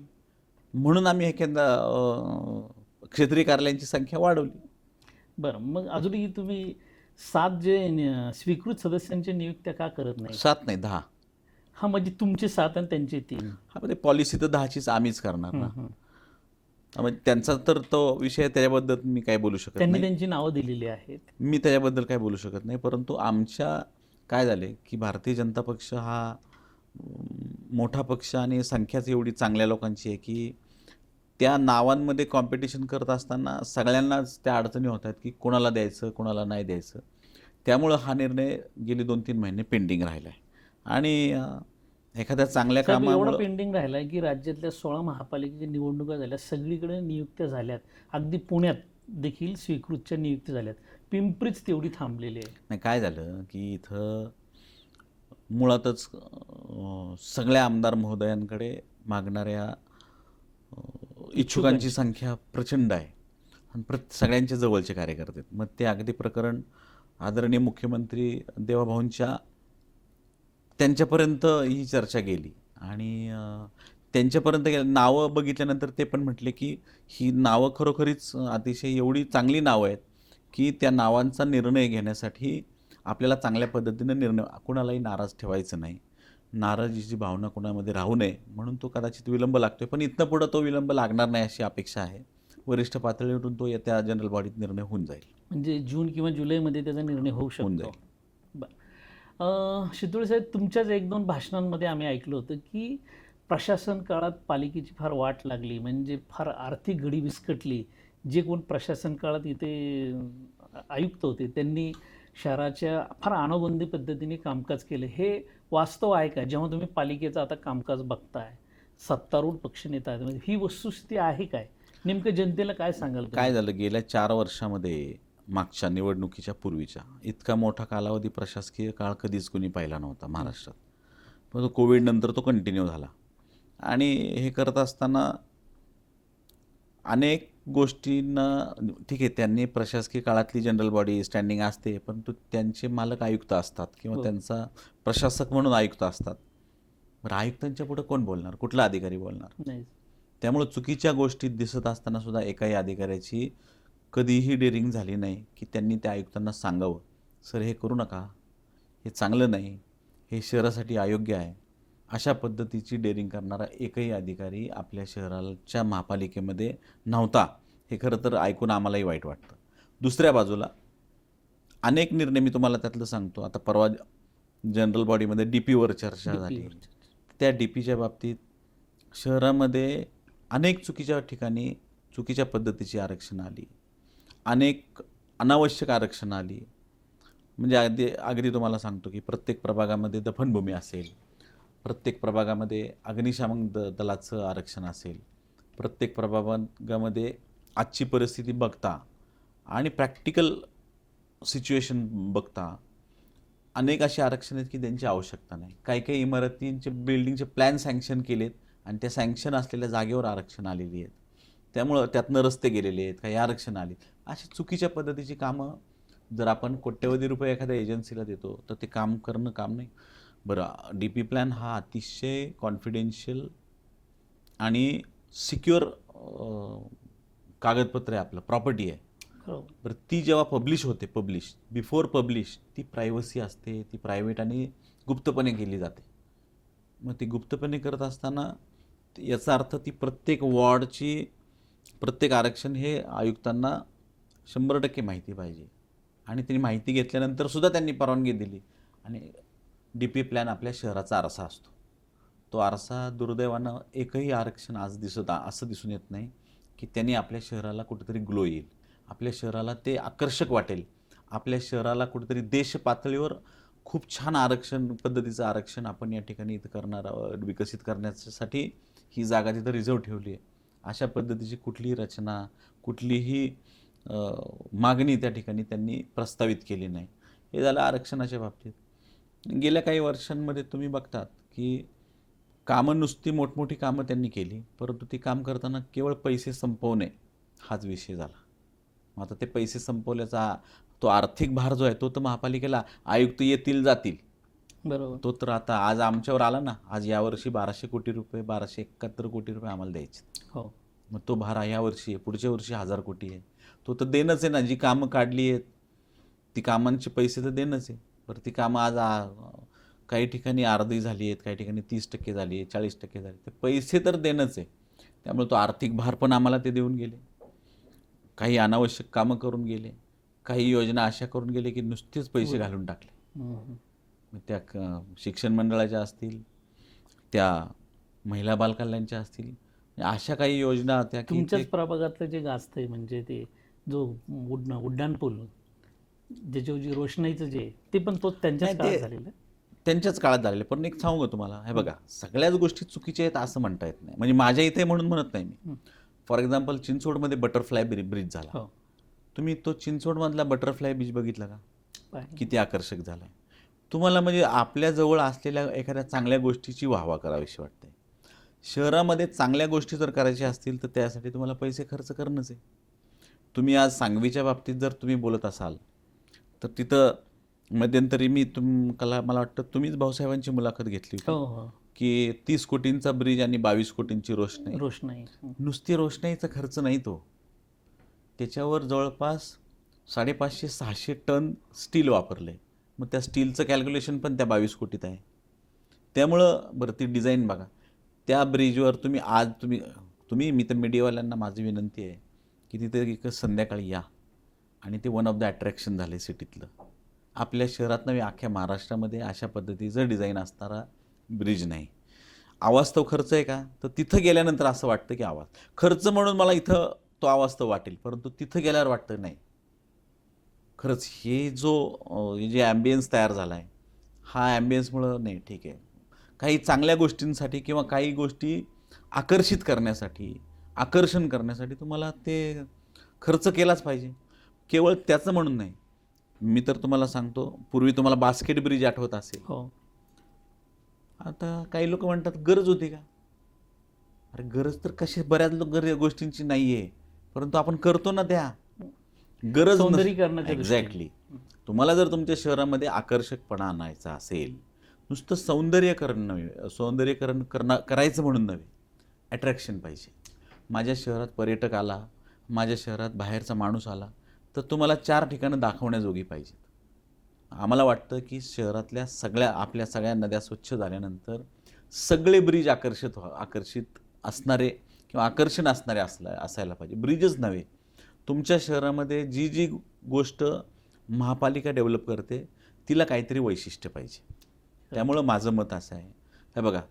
म्हणून आम्ही हे क्षेत्रीय कार्यालयांची संख्या वाढवली. बरं, मग अजूनही तुम्ही 7 जे स्वीकृत सदस्यांच्या नियुक्त्या का करत नाही? 7 नाही 10. हा, म्हणजे तुमचे 7 आणि त्यांचे 3. हा, म्हणजे पॉलिसी तर 10चीच आम्हीच करणार ना. म्हणजे त्यांचा तर तो विषय, त्याच्याबद्दल मी काय बोलू शकत नाही. त्यांनी त्यांची नावं दिलेली आहेत, मी त्याच्याबद्दल काय बोलू शकत नाही. परंतु आमच्या काय झाले की भारतीय जनता पक्ष हा मोठा पक्ष आणि संख्याच एवढी चांगल्या लोकांची आहे की त्या नावांमध्ये कॉम्पिटिशन करत असताना सगळ्यांनाच त्या अडचणी होत आहेत की कोणाला द्यायचं, कोणाला नाही द्यायचं. त्यामुळं हा निर्णय गेले 2-3 महिने पेंडिंग राहिला आहे. आणि एखाद्या चांगल्या कामामुळे एवढा पेंडिंग राहिला आहे की राज्यातल्या 16 महापालिकेच्या निवडणुका झाल्या, सगळीकडे नियुक्त्या झाल्यात, अगदी पुण्यात देखील स्वीकृतच्या नियुक्त्या झाल्यात, पिंपरीच तेवढी थांबलेली आहे. नाही, काय झालं की इथं मुळातच सगळ्या आमदार महोदयांकडे मागणाऱ्या इच्छुकांची संख्या प्रचंड आहे आणि सगळ्यांच्या जवळचे कार्यकर्ते आहेत. मग ते अगदी प्रकरण आदरणीय मुख्यमंत्री देवाभाऊंच्या त्यांच्यापर्यंत ही चर्चा गेली आणि त्यांच्यापर्यंत नावं बघितल्यानंतर ते पण म्हटले की ही नावं खरोखरीच अतिशय एवढी चांगली नावं आहेत की त्या नावांचा निर्णय घेण्यासाठी आपल्याला चांगल्या पद्धतीनं निर्णय, कुणालाही नाराज ठेवायचं नाही, नाराजीची भावना कुणामध्ये राहू नये, म्हणून तो कदाचित विलंब लागतोय. पण इथनं पुढं तो विलंब लागणार नाही अशी अपेक्षा आहे. वरिष्ठ पातळीवरून तो येत्या जनरल बॉडीत निर्णय होऊन जाईल. म्हणजे जून किंवा जुलैमध्ये त्याचा निर्णय होऊ शकतो. बरं, शितोळे साहेब, तुमच्याच 1-2 भाषणांमध्ये आम्ही ऐकलं होतं की प्रशासन काळात पालिकेची फार वाट लागली, म्हणजे फार आर्थिक घडी विस्कटली. जे कोण प्रशासन काळात इथे आयुक्त होते त्यांनी शहराच्या फार अनोगंदी पद्धतीने कामकाज केले. हे वास्तव आहे का? जेव्हा तुम्ही पालिकेचं आता कामकाज बघताय, सत्तारूढ पक्षनेता आहेत, म्हणजे ही वस्तुस्थिती आहे काय? नेमकं जनतेला काय सांगाल? काय झालं, गेल्या 4 वर्षामध्ये मागच्या निवडणुकीच्या पूर्वीच्या इतका मोठा कालावधी प्रशासकीय काळ कधीच कोणी पाहिला नव्हता महाराष्ट्रात. पण कोविडनंतर तो कंटिन्यू झाला आणि हे करत असताना अनेक गोष्टींना, ठीक आहे, त्यांनी प्रशासकीय काळातली जनरल बॉडी स्टँडिंग असते, परंतु त्यांचे मालक आयुक्त असतात किंवा त्यांचा प्रशासक म्हणून आयुक्त असतात. बरं, आयुक्तांच्या पुढे कोण बोलणार, कुठला अधिकारी बोलणार? नाही. त्यामुळे चुकीच्या गोष्टी दिसत असताना सुद्धा एकाही अधिकाऱ्याची कधीही डेअरिंग झाली नाही की त्यांनी त्या आयुक्तांना सांगावं, सर हे करू नका, हे चांगलं नाही, हे शहरासाठी अयोग्य आहे. अशा पद्धतीची डेअरिंग करणारा एकही अधिकारी आपल्या शहराच्या महापालिकेमध्ये नव्हता. हे खरं तर ऐकून आम्हालाही वाईट वाटतं. दुसऱ्या बाजूला अनेक निर्णय मी तुम्हाला त्यातलं सांगतो. आता परवा जनरल बॉडीमध्ये DPवर चर्चा झाली. त्या DPच्या बाबतीत शहरामध्ये अनेक चुकीच्या ठिकाणी चुकीच्या पद्धतीची आरक्षणं आली, अनेक अनावश्यक आरक्षणं आली. म्हणजे अगदी तुम्हाला सांगतो की प्रत्येक प्रभागामध्ये दफनभूमी असेल, प्रत्येक प्रभागामध्ये अग्निशामक दलाचं आरक्षण असेल, प्रत्येक प्रभागामध्ये आजची परिस्थिती बघता आणि प्रॅक्टिकल सिच्युएशन बघता अनेक अशी आरक्षण आहेत की त्यांची आवश्यकता नाही. काही काही इमारतींचे बिल्डिंगचे प्लॅन सँक्शन केलेत आणि त्या सँक्शन असलेल्या जागेवर आरक्षण आलेली आहेत. त्यामुळं त्यातनं रस्ते गेलेले आहेत, काही आरक्षण आली. अशी चुकीच्या पद्धतीची कामं जर आपण कोट्यवधी रुपये एखाद्या एजन्सीला देतो तर ते काम करणं काम नाही. बरं, DP प्लॅन हा अतिशय कॉन्फिडेन्शियल आणि सिक्युअर कागदपत्र आहे, आपलं प्रॉपर्टी आहे. बरं, ती जेव्हा पब्लिश होते, बिफोर पब्लिश ती प्रायव्हसी असते, ती प्रायव्हेट आणि गुप्तपणे केली जाते. मग ती गुप्तपणे करत असताना याचा अर्थ ती प्रत्येक वॉर्डची प्रत्येक आरक्षण हे आयुक्तांना 100% माहिती पाहिजे. आणि त्यांनी माहिती घेतल्यानंतर सुद्धा त्यांनी परवानगी दिली. आणि DP प्लॅन आपल्या शहराचा आरसा असतो. तो आरसा दुर्दैवानं एकही आरक्षण आज असं दिसून येत नाही की त्यांनी आपल्या शहराला कुठेतरी ग्लो येईल, आपल्या शहराला ते आकर्षक वाटेल, आपल्या शहराला कुठेतरी देश पातळीवर खूप छान पद्धतीचं आरक्षण आपण या ठिकाणी इथं विकसित करण्यासाठी ही जागा तिथं रिझर्व ठेवली आहे. अशा पद्धतीची कुठलीही रचना, कुठलीही मागणी त्या ठिकाणी त्यांनी प्रस्तावित केली नाही. हे झालं आरक्षणाच्या बाबतीत. गेल्या काही वर्षांमध्ये तुम्ही बघतात की कामं नुसती मोठमोठी कामं त्यांनी केली, परंतु ती काम करताना केवळ पैसे संपवणे हाच विषय झाला. मग आता ते पैसे संपवल्याचा तो आर्थिक भार जो आहे तो तर महापालिकेला आयुक्त येतील जातील, बरोबर, तो तर आता आज आमच्यावर आला ना. आज यावर्षी 1200 कोटी रुपये 1271 कोटी रुपये आम्हाला द्यायचे. हो, मग तो भार ह्या वर्षी आहे, पुढच्या वर्षी 1000 कोटी आहे. तो तर देणंच आहे ना. जी कामं काढली आहेत ती कामांचे पैसे तर देणंच आहे. बरं, ती कामं आज काही ठिकाणी अर्धी झाली आहेत, काही ठिकाणी 30% झाली आहे, 40% झाली. ते पैसे तर देणंच आहे. त्यामुळे तो आर्थिक भार पण आम्हाला ते देऊन गेले. काही अनावश्यक कामं करून गेले, काही योजना अशा करून गेले की नुसतेच पैसे घालून टाकले. मग त्या शिक्षण मंडळाच्या असतील, त्या महिला बालकल्याणच्या असतील, अशा काही योजना होत्या की तुमच्याच प्रभागातलं जे गाजत आहे म्हणजे ते जो उड्डाणपूल ज्याच्यावर जी रोषणाईचं जे ते पण तो त्यांच्याच काळात झालेलं आहे. त्यांच्याच काळात झालेलं. पण एक सांगू का तुम्हाला, हे बघा, सगळ्याच गोष्टी चुकीच्या आहेत असं म्हणता येत नाही. म्हणजे माझ्या इथे म्हणून म्हणत नाही मी. फॉर एक्झाम्पल, चिंचवडमध्ये बटरफ्लाय ब्रिज झाला. हो, तुम्ही तो चिंचवडमधला बटरफ्लाय ब्रिज बघितला का? पाहिलं. किती आकर्षक झाला आहे. तुम्हाला म्हणजे आपल्या जवळ असलेल्या एखाद्या चांगल्या गोष्टीची वाहवा करावीशी वाटते. शहरामध्ये चांगल्या गोष्टी जर करायच्या असतील तर त्यासाठी तुम्हाला पैसे खर्च करणंच आहे. तुम्ही आज सांगवीच्या बाबतीत जर तुम्ही बोलत असाल तर तिथं मध्यंतरी मला वाटतं तुम्हीच भाऊसाहेबांची मुलाखत घेतली हो होती हो, की 30 कोटींचा ब्रिज आणि 22 कोटींची रोषणाई. रोषणाई. नुसती रोषणाईचा खर्च नाही तो, त्याच्यावर जवळपास 550-600 टन स्टील वापरलं आहे. मग त्या स्टीलचं कॅल्क्युलेशन पण त्या 22 कोटीत आहे. त्यामुळं बरं, ती डिझाईन बघा. त्या ब्रिजवर तुम्ही मी तर मीडियावाल्यांना माझी विनंती आहे की तिथे एक संध्याकाळी या आणि ते वन ऑफ द अट्रॅक्शन झाले सिटीतलं. आपल्या शहरात नव्हे, अख्ख्या महाराष्ट्रामध्ये अशा पद्धतीचं डिझाईन असणारा ब्रिज नाही. आवाज तो खर्च आहे का? तर तिथं गेल्यानंतर असं वाटतं की आवाज खर्च म्हणून मला इथं तो आवाज तर वाटेल, परंतु तिथं गेल्यावर वाटतं नाही, खरंच हे जे ॲम्बियन्स तयार झाला आहे हा ॲम्बियन्समुळं नाही. ठीक आहे, काही चांगल्या गोष्टींसाठी किंवा काही गोष्टी आकर्षित करण्यासाठी, आकर्षण करण्यासाठी तुम्हाला ते खर्च केलाच पाहिजे. केवळ त्याचं म्हणून नाही. मी तर तुम्हाला सांगतो, पूर्वी तुम्हाला बास्केट ब्रिज आठवत असेल. हो, आता काही लोक म्हणतात गरज होती का? अरे गरज तर बऱ्याच गोष्टींची नाही आहे, परंतु आपण करतो ना त्या गरज. सौंदर्यीकरणाच्या एक्झॅक्टली. तुम्हाला जर तुमच्या शहरामध्ये आकर्षकपणा आणायचा असेल, नुसतं सौंदर्यीकरण करायचं म्हणून नव्हे, अट्रॅक्शन पाहिजे. माझ्या शहरात पर्यटक आला, माझ्या शहरात बाहेरचा माणूस आला तर तुम्हाला 4 ठिकाणं दाखवण्याजोगी पाहिजेत. आम्हाला वाटतं की शहरातल्या आपल्या सगळ्या नद्या स्वच्छ झाल्यानंतर सगळे ब्रिज आकर्षित असणारे किंवा आकर्षण असणारे असायला पाहिजे. ब्रिजच नव्हे, तुमच्या शहरामध्ये जी जी गोष्ट महापालिका डेव्हलप करते तिला काहीतरी वैशिष्ट्य पाहिजे. त्यामुळं माझं मत असं आहे, हे बघा,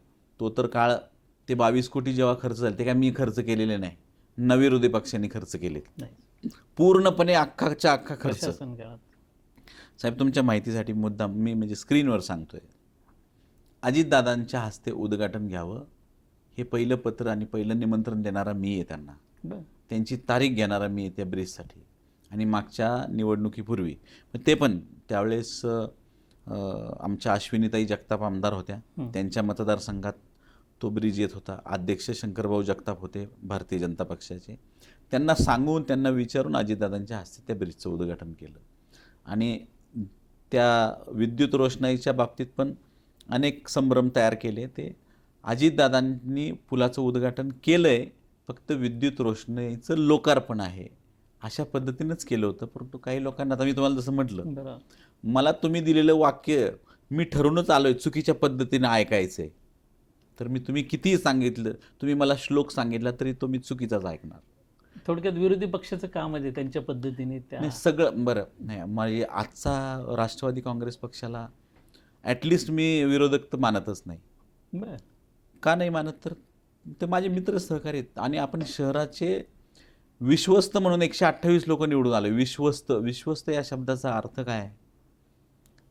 तो तर काळ ते 22 कोटी जेव्हा खर्च झाले ते काय मी खर्च केलेले नाही, नवविरोधी पक्षांनी खर्च केलेत. नाही, पूर्णपणे अख्खाच्या अख्खा खर्च. प्रशासन काळात. साहेब, तुमच्या माहितीसाठी मुद्दाम मी म्हणजे स्क्रीनवर सांगतोय, अजितदादांच्या हस्ते उद्घाटन घ्यावं हे पहिलं पत्र आणि पहिलं निमंत्रण देणारा मी आहे त्यांना. बरं. त्यांची तारीख घेणारा मी आहे त्या ब्रिजसाठी. आणि मागच्या निवडणुकीपूर्वी ते पण त्यावेळेस आमच्या अश्विनीताई जगताप आमदार होत्या, त्यांच्या मतदारसंघात तो ब्रिज येत होता. अध्यक्ष शंकरभाऊ जगताप होते भारतीय जनता पक्षाचे. त्यांना सांगून त्यांना विचारून अजितदादांच्या हस्ते त्या ब्रिजचं उद्घाटन केलं. आणि त्या विद्युत रोषणाईच्या बाबतीत पण अनेक संभ्रम तयार केले. ते अजितदादांनी पुलाचं उद्घाटन केलं आहे, फक्त विद्युत रोषणाईचं लोकार्पण आहे अशा पद्धतीनंच केलं होतं. परंतु काही लोकांना, आता मी तुम्हाला जसं म्हटलं, बरं. मला तुम्ही दिलेलं वाक्य मी ठरवूनच आलो आहे चुकीच्या पद्धतीनं ऐकायचं आहे, तर तुम्ही कितीही सांगितलं, तुम्ही मला श्लोक सांगितला तरी तो मी चुकीचाच ऐकणार. थोडक्यात विरोधी पक्षाचं काम आहे त्यांच्या पद्धतीने त्या नाही, सगळं बरं नाही. म्हणजे आजचा राष्ट्रवादी काँग्रेस पक्षाला ॲटलिस्ट मी विरोधक तर मानतच नाही. बरं. का नाही मानत, तर ते माझे मित्र सहकारी आहेत. आणि आपण शहराचे विश्वस्त म्हणून 128 लोक निवडून आले. विश्वस्त या शब्दाचा अर्थ काय आहे?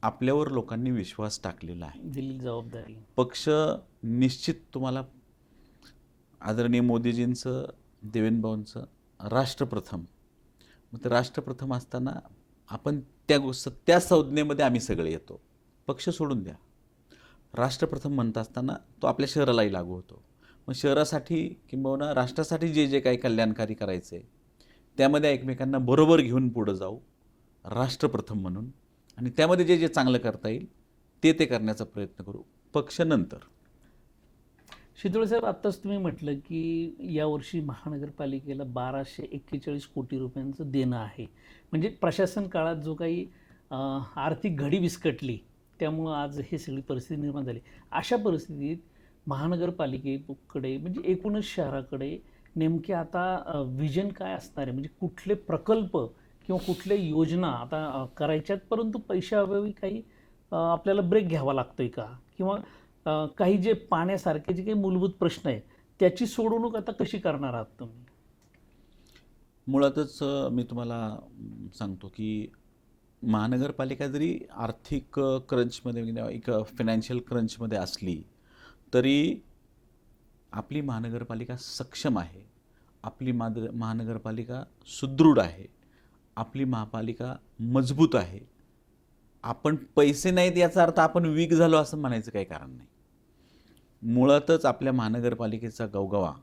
आपल्यावर लोकांनी विश्वास टाकलेला आहे, दिलेली जबाबदारी. पक्ष निश्चित तुम्हाला आदरणीय मोदीजींचं, देवेंद्रभाऊंचं राष्ट्रप्रथम, मग ते राष्ट्रप्रथम असताना आपण त्या संज्ञेमध्ये आम्ही सगळे येतो. पक्ष सोडून द्या, राष्ट्रप्रथम म्हणत असताना तो आपल्या शहरालाही लागू होतो. मग शहरासाठी किंबहुना राष्ट्रासाठी जे जे काही कल्याणकारी करायचं आहे त्यामध्ये एकमेकांना बरोबर घेऊन पुढं जाऊ राष्ट्रप्रथम म्हणून. आणि त्यामध्ये जे जे चांगलं करता येईल ते करण्याचा प्रयत्न करू, पक्ष नंतर. शितोळे साहेब, आत्ताच तुम्ही म्हटलं की यावर्षी महानगरपालिकेला 1241 कोटी रुपयांचं देणं आहे. म्हणजे प्रशासन काळात जो काही आर्थिक घडी विस्कटली त्यामुळं आज हे सगळी परिस्थिती निर्माण झाली. अशा परिस्थितीत महानगरपालिकेकडे म्हणजे एकूणच शहराकडे नेमके आता विजन काय असणार आहे? म्हणजे कुठले प्रकल्प किंवा कुठल्या योजना आता करायच्यात, परंतु पैशाअभावी काही आपल्याला ब्रेक घ्यावा लागतोय का? किंवा काही जे पाण्यासारखे जे काही मूलभूत प्रश्न आहेत त्याची सोडवणूक आता कशी करणार आहात तुम्ही? मुळातच मी तुम्हाला सांगतो की महानगरपालिका जरी आर्थिक क्रंचमध्ये किंवा एक फायनान्शियल क्रंचमध्ये असली तरी आपली महानगरपालिका सक्षम आहे, आपली महानगरपालिका सुदृढ आहे, आपली महापालिका मजबूत आहे. आपण पैसे नाहीत याचा अर्थ आपण वीक झालो असं म्हणायचं काही कारण नाही. मुळातच आपल्या महानगरपालिकेचा गवगवा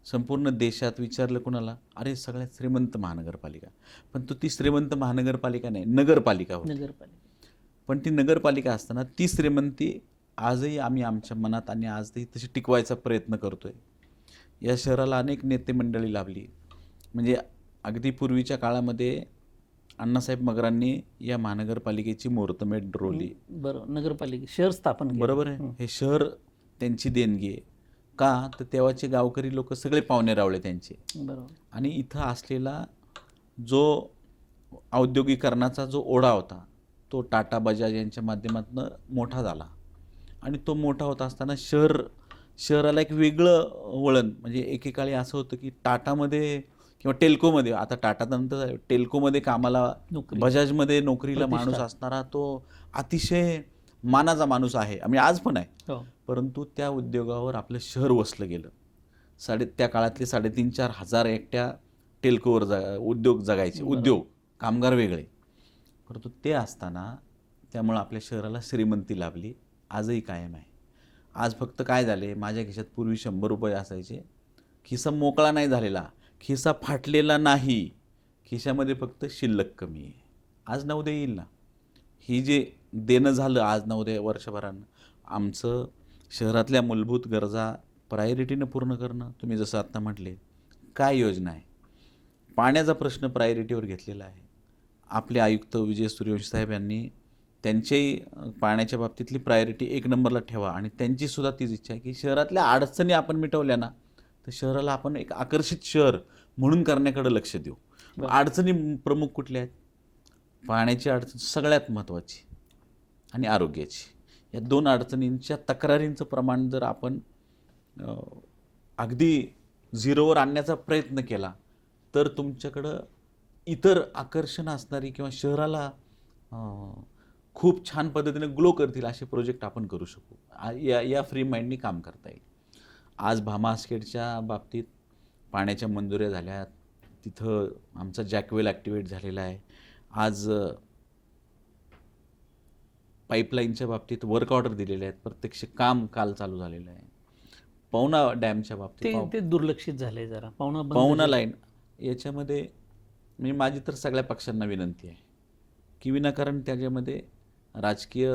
संपूर्ण देशात विचारलं कुणाला, अरे सगळ्यात श्रीमंत महानगरपालिका. पण ती श्रीमंत महानगरपालिका नाही, नगरपालिका होती. नगरपालिका. पण ती नगरपालिका असताना ती श्रीमंती आजही आम्ही आमच्या मनात आणि आजही तशी टिकवायचा प्रयत्न करतो आहे. या शहराला अनेक नेते मंडळी लाभली. म्हणजे अगदी पूर्वीच्या काळामध्ये अण्णासाहेब मगरांनी या महानगरपालिकेची मुहूर्तमेढ रोवली. बरोबर, नगरपालिका शहर स्थापन केलं. बरोबर आहे. हे शहर त्यांची देणगी आहे. का तर तेव्हाचे गावकरी लोक सगळे पाहुणे रावळे त्यांचे. बरोबर. आणि इथं असलेला जो औद्योगिकरणाचा जो ओढा होता तो टाटा बजाज यांच्या माध्यमातून मोठा झाला. आणि तो मोठा होत असताना शहराला एक वेगळं वळण, म्हणजे एकेकाळी असं होतं की टाटामध्ये किंवा टेल्कोमध्ये, आता टाटा नंतर टेल्कोमध्ये कामाला, बजाजमध्ये नोकरीला माणूस असणारा तो अतिशय मानाचा माणूस आहे, आम्ही आज पण आहे. परंतु त्या उद्योगावर आपलं शहर वसलं गेलं. त्या काळातले 3,500-4,000 हजार एकट्या टेल्कोवर उद्योग जगायचे. उद्योग कामगार वेगळे. परंतु ते असताना त्यामुळं आपल्या शहराला श्रीमंती लाभली, आजही कायम आहे. आज फक्त काय झाले, माझ्या खिशात पूर्वी 100 रुपये असायचे, खिसा मोकळा नाही झालेला, खिसा फाटलेला नाही, खिशामध्ये फक्त शिल्लक कमी आहे. आज ना उद्या येईल ना. ही जे देणं झालं आज ना उद्या वर्षभरानं, आमचं शहरातल्या मूलभूत गरजा प्रायोरिटीनं पूर्ण करणं. तुम्ही जसं आत्ता म्हटले, काय योजना आहे, पाण्याचा प्रश्न प्रायोरिटीवर घेतलेला आहे. आपले आयुक्त विजय सूर्यवंशी साहेब यांनी त्यांच्याही पाण्याच्या बाबतीतली प्रायोरिटी एक नंबरला ठेवा आणि त्यांचीसुद्धा तीच इच्छा आहे की शहरातल्या अडचणी आपण मिटवल्या ना तर शहराला आपण एक आकर्षित शहर म्हणून करण्याकडे लक्ष देऊ. अडचणी प्रमुख कुठल्या आहेत? पाण्याची अडचण सगळ्यात महत्त्वाची आणि आरोग्याची. या 2 अडचणींच्या तक्रारींचं प्रमाण जर आपण अगदी झिरोवर आणण्याचा प्रयत्न केला तर तुमच्याकडं इतर आकर्षण असणारी किंवा शहराला खूप छान पद्धतीने ग्लो करतील असे प्रोजेक्ट आपण करू शकू. या फ्री माइंडनी काम करता येईल. आज भामास्केटच्या बाबतीत पाण्याच्या मंजुऱ्या झाल्यात, तिथं आमचा जॅकवेल ॲक्टिवेट झालेला आहे. आज पाईपलाईनच्या बाबतीत वर्क ऑर्डर दिलेले आहेत, प्रत्यक्ष काम काल चालू झालेलं आहे. पवना डॅमच्या बाबतीत ते दुर्लक्षित झालंय जरा. पवना लाईन याच्यामध्ये माझी तर सगळ्या पक्षांना विनंती आहे की विनाकारण त्याच्यामध्ये राजकीय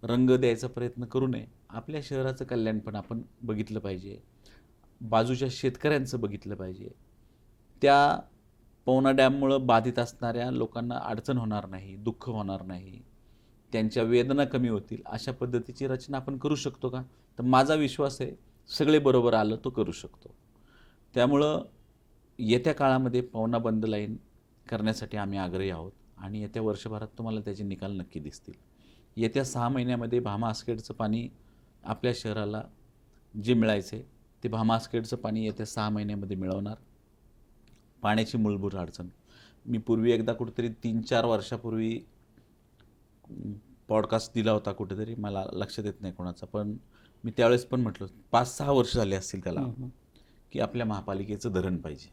रंग द्यायचा प्रयत्न करू नये. आपल्या शहराचं कल्याण पण आपण बघितलं पाहिजे, बाजूच्या शेतकऱ्यांचं बघितलं पाहिजे. त्या पवना डॅममुळं बाधित असणाऱ्या लोकांना अडचण होणार नाही, दुःख होणार नाही, त्यांच्या वेदना कमी होतील अशा पद्धतीची रचना आपण करू शकतो का? तर माझा विश्वास आहे सगळे बरोबर आलं तो करू शकतो. त्यामुळं येत्या काळामध्ये पवना बंद लाईन करण्यासाठी आम्ही आग्रही आहोत आणि येत्या वर्षभरात तुम्हाला त्याचे निकाल नक्की दिसतील. येत्या 6 महिन्यामध्ये भामास्केटचं पाणी आपल्या शहराला जे मिळायचे ते भामास्केटचं पाणी येत्या 6 महिन्यामध्ये मिळवणार. पाण्याची मूलभूत अडचण मी पूर्वी एकदा कुठेतरी 3-4 वर्षापूर्वी पॉडकास्ट दिला होता कुठेतरी, मला लक्षात येत नाही कोणाचा, पण मी त्यावेळेस पण म्हटलं 5-6 वर्ष झाले असतील त्याला की आपल्या महापालिकेचं धरण पाहिजे,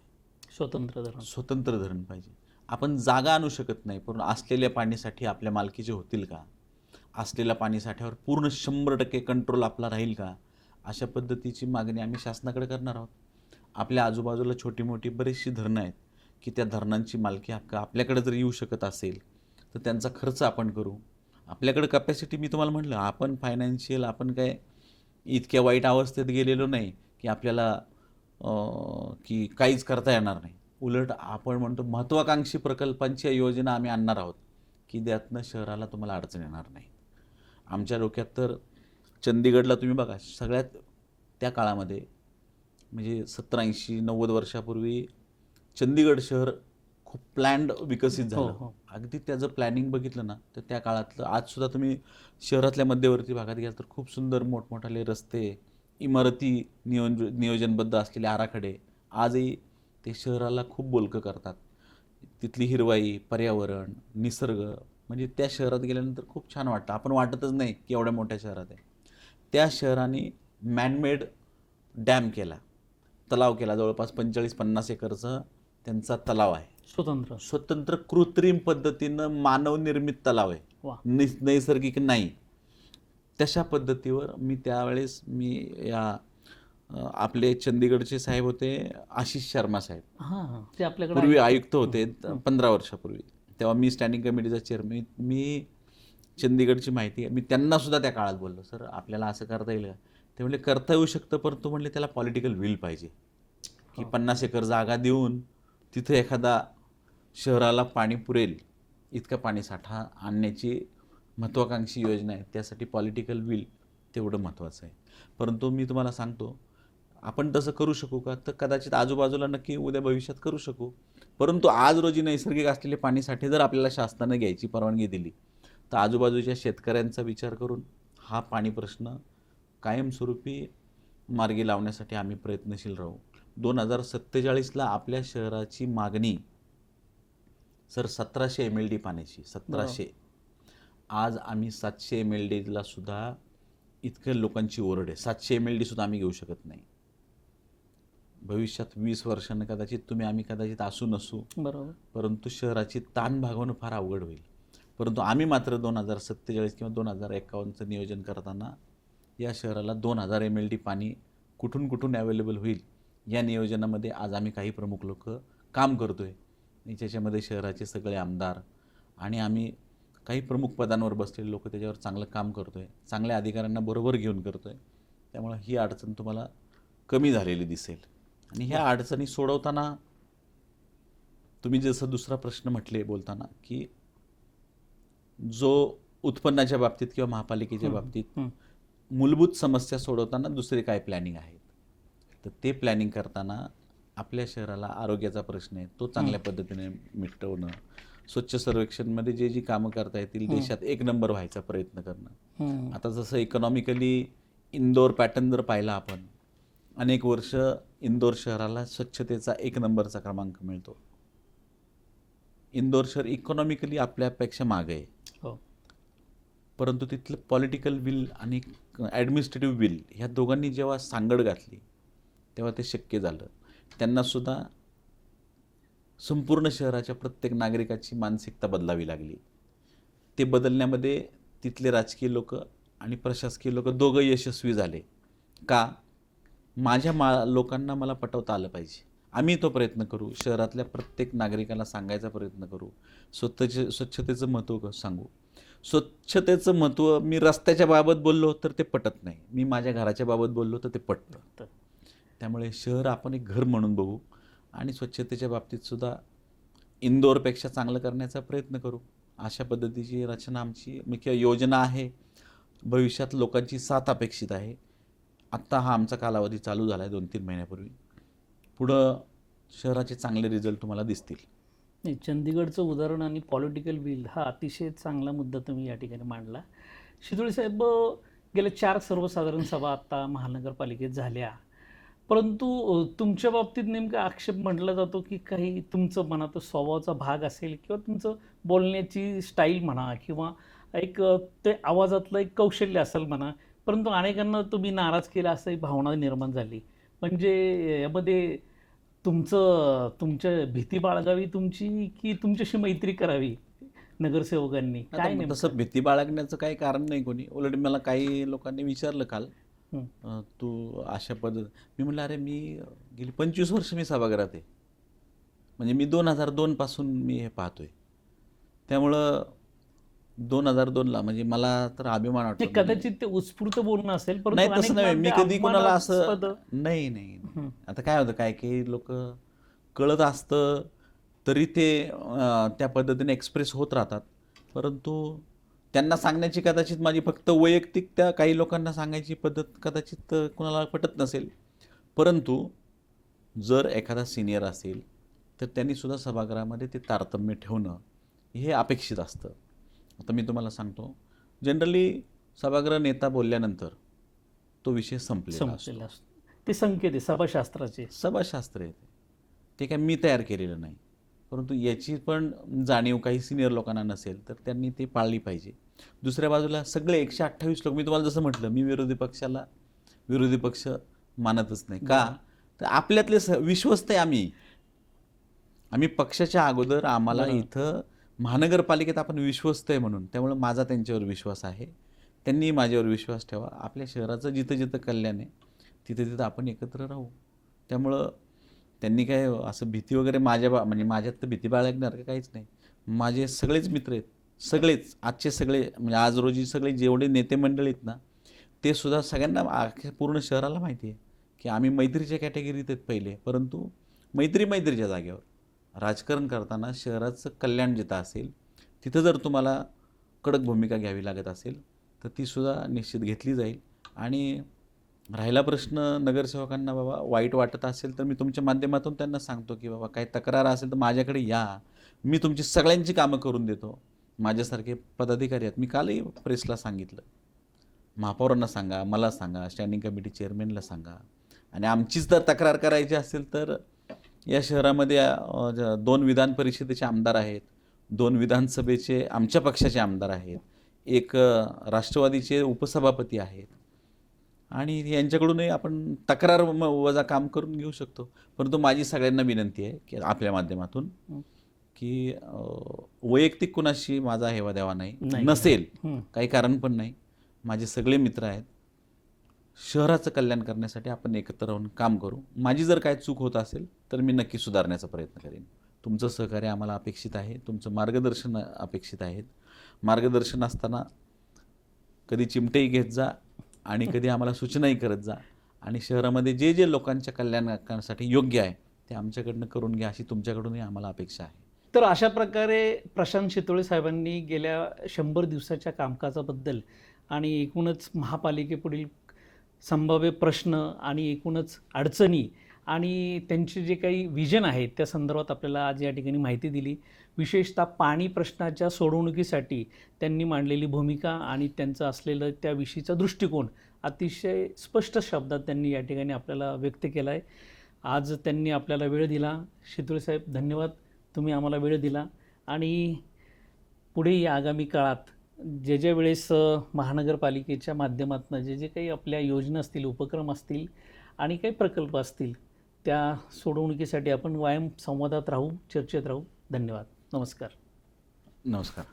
स्वतंत्र धरण पाहिजे. आपण जागा आणू शकत नाही, पण असलेल्या पाणीसाठी आपल्या मालकीचे होतील का? असलेल्या पाणीसाठ्यावर पूर्ण 100% कंट्रोल आपला राहील का? अशा पद्धतीची मागणी आम्ही शासनाकडे करणार आहोत. आपल्या आजूबाजूला छोटी मोठी बरीचशी धरणं आहेत की त्या धरणांची मालकी हक्क आपल्याकडे जर येऊ शकत असेल तर त्यांचा खर्च आपण करू. आपल्याकडे कॅपॅसिटी, मी तुम्हाला म्हटलं आपण फायनान्शियल आपण काय इतक्या वाईट अवस्थेत गेलेलो नाही की आपल्याला की काहीच करता येणार नाही. उलट आपण म्हणतो महत्त्वाकांक्षी प्रकल्पांची योजना आम्ही आणणार आहोत की त्यातनं शहराला तुम्हाला अडचण येणार नाही. आमच्या डोक्यात तर चंदीगडला तुम्ही बघा, सगळ्यात त्या काळामध्ये म्हणजे 70-80-90 वर्षापूर्वी चंदीगड शहर खूप प्लॅन्ड विकसित झालं. अगदी त्याचं प्लॅनिंग बघितलं ना तर त्या काळातलं आजसुद्धा तुम्ही शहरातल्या मध्यवर्ती भागात गेला तर खूप सुंदर मोठमोठाले रस्ते, इमारती, नियोजनबद्ध असलेले आराखडे आजही ते शहराला खूप बोलकं करतात. तिथली हिरवाई, पर्यावरण, निसर्ग म्हणजे त्या शहरात गेल्यानंतर खूप छान वाटतं. आपण वाटतच नाही की एवढ्या मोठ्या शहरात आहे. त्या शहराने मॅनमेड डॅम केला, तलाव केला, जवळपास 45-50 एकरचा त्यांचा तलाव आहे. स्वतंत्र कृत्रिम पद्धतीनं मानवनिर्मित तलाव आहे, नैसर्गिक नाही. तशा पद्धतीवर मी त्यावेळेस या आपले चंदीगडचे साहेब होते आशिष शर्मा साहेब, ते आपल्याकडे पूर्वी आयुक्त होते 15 वर्षापूर्वी, तेव्हा मी स्टँडिंग कमिटीचा चेअरमन. मी चंदीगडची माहिती मी त्यांना सुद्धा त्या काळात बोललो, सर आपल्याला असं करता येईल का? ते म्हणले करता येऊ शकतं, परंतु म्हणले त्याला पॉलिटिकल विल पाहिजे की 50 एकर जागा देऊन तिथे एखादा शहराला पाणी पुरेल इतका पाणीसाठा आणण्याची महत्त्वाकांक्षी योजना आहे. त्यासाठी पॉलिटिकल विल तेवढं महत्त्वाचं आहे. परंतु मी तुम्हाला सांगतो आपण तसं करू शकू का? तर कदाचित आजूबाजूला नक्की उद्या भविष्यात करू शकू. परंतु आज रोजी नैसर्गिक असलेले पाणीसाठे जर आपल्याला शासनाने घ्यायची परवानगी दिली तर आजूबाजूच्या शेतकऱ्यांचा विचार करून हा पाणी प्रश्न कायमस्वरूपी मार्गी लावण्यासाठी आम्ही प्रयत्नशील राहू. 2047ला आपल्या शहराची मागणी सर 1700 MLD पाण्याची, 1700. आज आम्ही 700 MLDला सुद्धा इतक्या लोकांची ओरड आहे. 700 MLD सुद्धा आम्ही घेऊ शकत नाही. भविष्यात 20 वर्षांनी कदाचित आम्ही कदाचित असू नसू, बरोबर, परंतु शहराची ताण भागवणं फार अवघड होईल. परंतु आम्ही मात्र 2047 किंवा 2051चं नियोजन करताना या शहराला 2000 MLD पाणी कुठून कुठून अवेलेबल होईल या नियोजनामध्ये आज आम्ही काही प्रमुख लोक काम करतोय. ज्याच्यामध्ये शहराचे सगळे आमदार आणि आम्ही काही प्रमुख पदांवर बसलेले लोक त्याच्यावर चांगलं काम करतोय, चांगल्या अधिकाऱ्यांना बरोबर घेऊन करतोय. त्यामुळे ही अडचण तुम्हाला कमी झालेली दिसेल आणि ह्या अडचणी सोडवताना तुम्ही जसं दुसरा प्रश्न म्हटले बोलताना की जो उत्पन्नाच्या बाबतीत किंवा महापालिकेच्या बाबतीत मूलभूत समस्या सोडवताना दुसरे काय प्लॅनिंग आहेत, तर ते प्लॅनिंग करताना आपल्या शहराला आरोग्याचा प्रश्न आहे तो चांगल्या पद्धतीने मिटवणं, स्वच्छ सर्वेक्षणमध्ये जे जी कामं करता येतील देशात एक नंबर व्हायचा प्रयत्न करणं. आता जसं इकॉनॉमिकली इंदोर पॅटर्न जर पाहिला आपण, अनेक वर्ष इंदोर शहराला स्वच्छतेचा एक नंबरचा क्रमांक मिळतो. इंदोर शहर इकॉनॉमिकली आपल्यापेक्षा मागे आहे, परंतु तिथलं पॉलिटिकल विल आणि ॲडमिनिस्ट्रेटिव्ह विल ह्या दोघांनी जेव्हा सांगड घातली तेव्हा ते शक्य झालं. त्यांनासुद्धा संपूर्ण शहराच्या प्रत्येक नागरिकाची मानसिकता बदलावी लागली. ते बदलण्यामध्ये तिथले राजकीय लोक आणि प्रशासकीय लोक दोघं यशस्वी झाले. का? माझ्या लोकांना मला पटवता आलं पाहिजे, आम्ही तो प्रयत्न करू, शहरातल्या प्रत्येक नागरिकाला सांगायचा प्रयत्न करू, स्वच्छतेचं महत्त्व सांगू. स्वच्छतेचं महत्त्व मी रस्त्याच्या बाबत बोललो तर ते पटत नाही, मी माझ्या घराच्या बाबत बोललो तर ते पटतं. त्यामुळे शहर आपण एक घर म्हणून बघू आणि स्वच्छतेच्या बाबतीत सुद्धा इंदोरपेक्षा चांगलं करण्याचा प्रयत्न करू. अशा पद्धतीची रचना आमची मुख्य योजना आहे. भविष्यात लोकांची साथ अपेक्षित आहे. आत्ता हा आमचा कालावधी चालू झाला आहे 2-3 महिन्यापूर्वी. पुढं शहराचे चांगले रिझल्ट तुम्हाला दिसतील. नाही, चंदीगडचं उदाहरण आणि पॉलिटिकल विल हा अतिशय चांगला मुद्दा तुम्ही या ठिकाणी मांडला. शितोळे साहेब, गेल्या 4 सर्वसाधारण सभा आत्ता महानगरपालिकेत झाल्या, परंतु तुमच्या बाबतीत नेमका आक्षेप म्हटला जातो की काही तुमचं म्हणा तो स्वभावाचा भाग असेल किंवा तुमचं बोलण्याची स्टाईल म्हणा किंवा एक ते आवाजातलं एक कौशल्य असेल म्हणा, परंतु अनेकांना तुम्ही नाराज केला असं एक भावना निर्माण झाली. म्हणजे यामध्ये तुमच्या भीती बाळगावी तुमची की तुमच्याशी मैत्री करावी नगरसेवकांनी, काय नेमकं? तसं भीती बाळगण्याचं काही कारण नाही कोणी. उलट मला काही लोकांनी विचारलं काल, तू अशा मी म्हटलं अरे मी गेली 25 वर्ष मी सभागृहात आहे, म्हणजे मी 2002 पासून मी हे पाहतोय. त्यामुळं 2002ला म्हणजे मला तर अभिमान वाटतो. कदाचित ते उत्स्फूर्त बोलणं असेल, नाही तसं नाही, मी कधी कोणाला असं नाही. आता काय होतं, काय काही लोक कळत असतं तरी ते त्या पद्धतीने एक्सप्रेस होत राहतात, परंतु त्यांना सांगण्याची कदाचित माझी फक्त वैयक्तिक त्या काही लोकांना सांगायची पद्धत कदाचित कोणाला पटत नसेल. परंतु जर एखादा सिनियर असेल तर त्यांनी सुद्धा सभागृहामध्ये ते तारतम्य ठेवणं हे अपेक्षित असतं. आता मी तुम्हाला सांगतो, जनरली सभागृह नेता बोलल्यानंतर तो विषय संपलेला असतो. ते संकेत आहे सभाशास्त्राचे, सभाशास्त्र आहे ते काय मी तयार केलेलं नाही. परंतु याची पण जाणीव काही सिनियर लोकांना नसेल तर त्यांनी ते पाळली पाहिजे. दुसऱ्या बाजूला सगळे 128 लोक, मी तुम्हाला जसं म्हटलं, मी विरोधी पक्ष मानतच नाही. का? तर आपल्यातले विश्वस्त आहे आम्ही पक्षाच्या अगोदर आम्हाला इथं महानगरपालिकेत आपण विश्वस्त आहे म्हणून, त्यामुळे माझा त्यांच्यावर विश्वास आहे, त्यांनी माझ्यावर विश्वास ठेवा. आपल्या शहराचं जिथं जिथं कल्याण आहे तिथं आपण एकत्र राहू. त्यामुळं त्यांनी काय असं भीती वगैरे म्हणजे माझ्यात तर भीती बाळगणार का काहीच नाही. माझे सगळेच मित्र आहेत, सगळेच आजचे सगळे म्हणजे आज रोजी सगळे जेवढे नेते मंडळी आहेत ना, ते सुद्धा सगळ्यांना पूर्ण शहराला माहिती आहे की आम्ही मैत्रीच्या कॅटेगरीत आहेत पहिले. परंतु मैत्रीच्या जागेवर राजकारण करताना शहराचं कल्याण जिथं असेल तिथं जर तुम्हाला कडक भूमिका घ्यावी लागत असेल तर तीसुद्धा निश्चित घेतली जाईल. आणि राहिला प्रश्न नगरसेवकांना, बाबा वाईट वाटत असेल तर मी तुमच्या माध्यमातून त्यांना सांगतो की बाबा काही तक्रार असेल तर माझ्याकडे या, मी तुमची सगळ्यांची कामं करून देतो. माझ्यासारखे पदाधिकारी आहेत. मी कालही प्रेसला सांगितलं, महापौरांना सांगा, मला सांगा, स्टँडिंग कमिटी चेअरमॅनला सांगा. आणि आमचीच जर तक्रार करायची असेल तर या शहरामध्ये 2 विधान परिषदेचे आमदार आहेत, 2 विधानसभेचे आमच्या पक्षाचे आमदार आहेत, एक राष्ट्रवादीचे उपसभापती आहेत, आणि यांच्याकडूनही आपण तक्रार वजा काम करून घेऊ शकतो. परंतु माझी सगळ्यांना विनंती आहे की आपल्या माध्यमातून की वैयक्तिक कुणाशी माझा हेवा देवा नसेल, काही कारण पण नाही. माझे सगळे मित्र आहेत. शहराचं कल्याण करण्यासाठी आपण एकत्र राहून काम करू. माझी जर काय चूक होत असेल तर मी नक्की सुधारण्याचा प्रयत्न करेन. तुमचं सहकार्य आम्हाला अपेक्षित आहे, तुमचं मार्गदर्शन अपेक्षित आहेत. मार्गदर्शन असताना कधी चिमटेही घेत जा आणि कधी आम्हाला सूचनाही करत जा. आणि शहरामध्ये जे लोकांच्या कल्याणासाठी योग्य आहे ते आमच्याकडनं करून घ्या अशी तुमच्याकडूनही आम्हाला अपेक्षा आहे. तर अशा प्रकारे प्रशांत शितोळे साहेबांनी गेल्या 100 दिवसाच्या कामकाजाबद्दल आणि एकूणच महापालिकेपुढील संभाव्य प्रश्न आणि एकूणच अडचणी आणि त्यांचे जे काही विजन आहे त्या संदर्भात आपल्याला आज या ठिकाणी माहिती दिली. विशेषतः पाणी प्रश्नाच्या सोडवणुकीसाठी त्यांनी मांडलेली भूमिका आणि त्यांचं असलेलं त्याविषयीचा दृष्टिकोन अतिशय स्पष्ट शब्दात त्यांनी या ठिकाणी आपल्याला व्यक्त केला आहे. आज त्यांनी आपल्याला वेळ दिला. शितोळे साहेब, धन्यवाद. तुम्ही आम्हाला वेळ दिला आणि पुढे या आगामी काळात जे वेळेस महानगरपालिकेच्या माध्यमातून जे काही आपल्या योजना असतील, उपक्रम असतील आणि काही प्रकल्प असतील त्या सोडवणुकीसाठी आपण कायम संवादात राहू, चर्चेत राहू. धन्यवाद. नमस्कार. नमस्कार.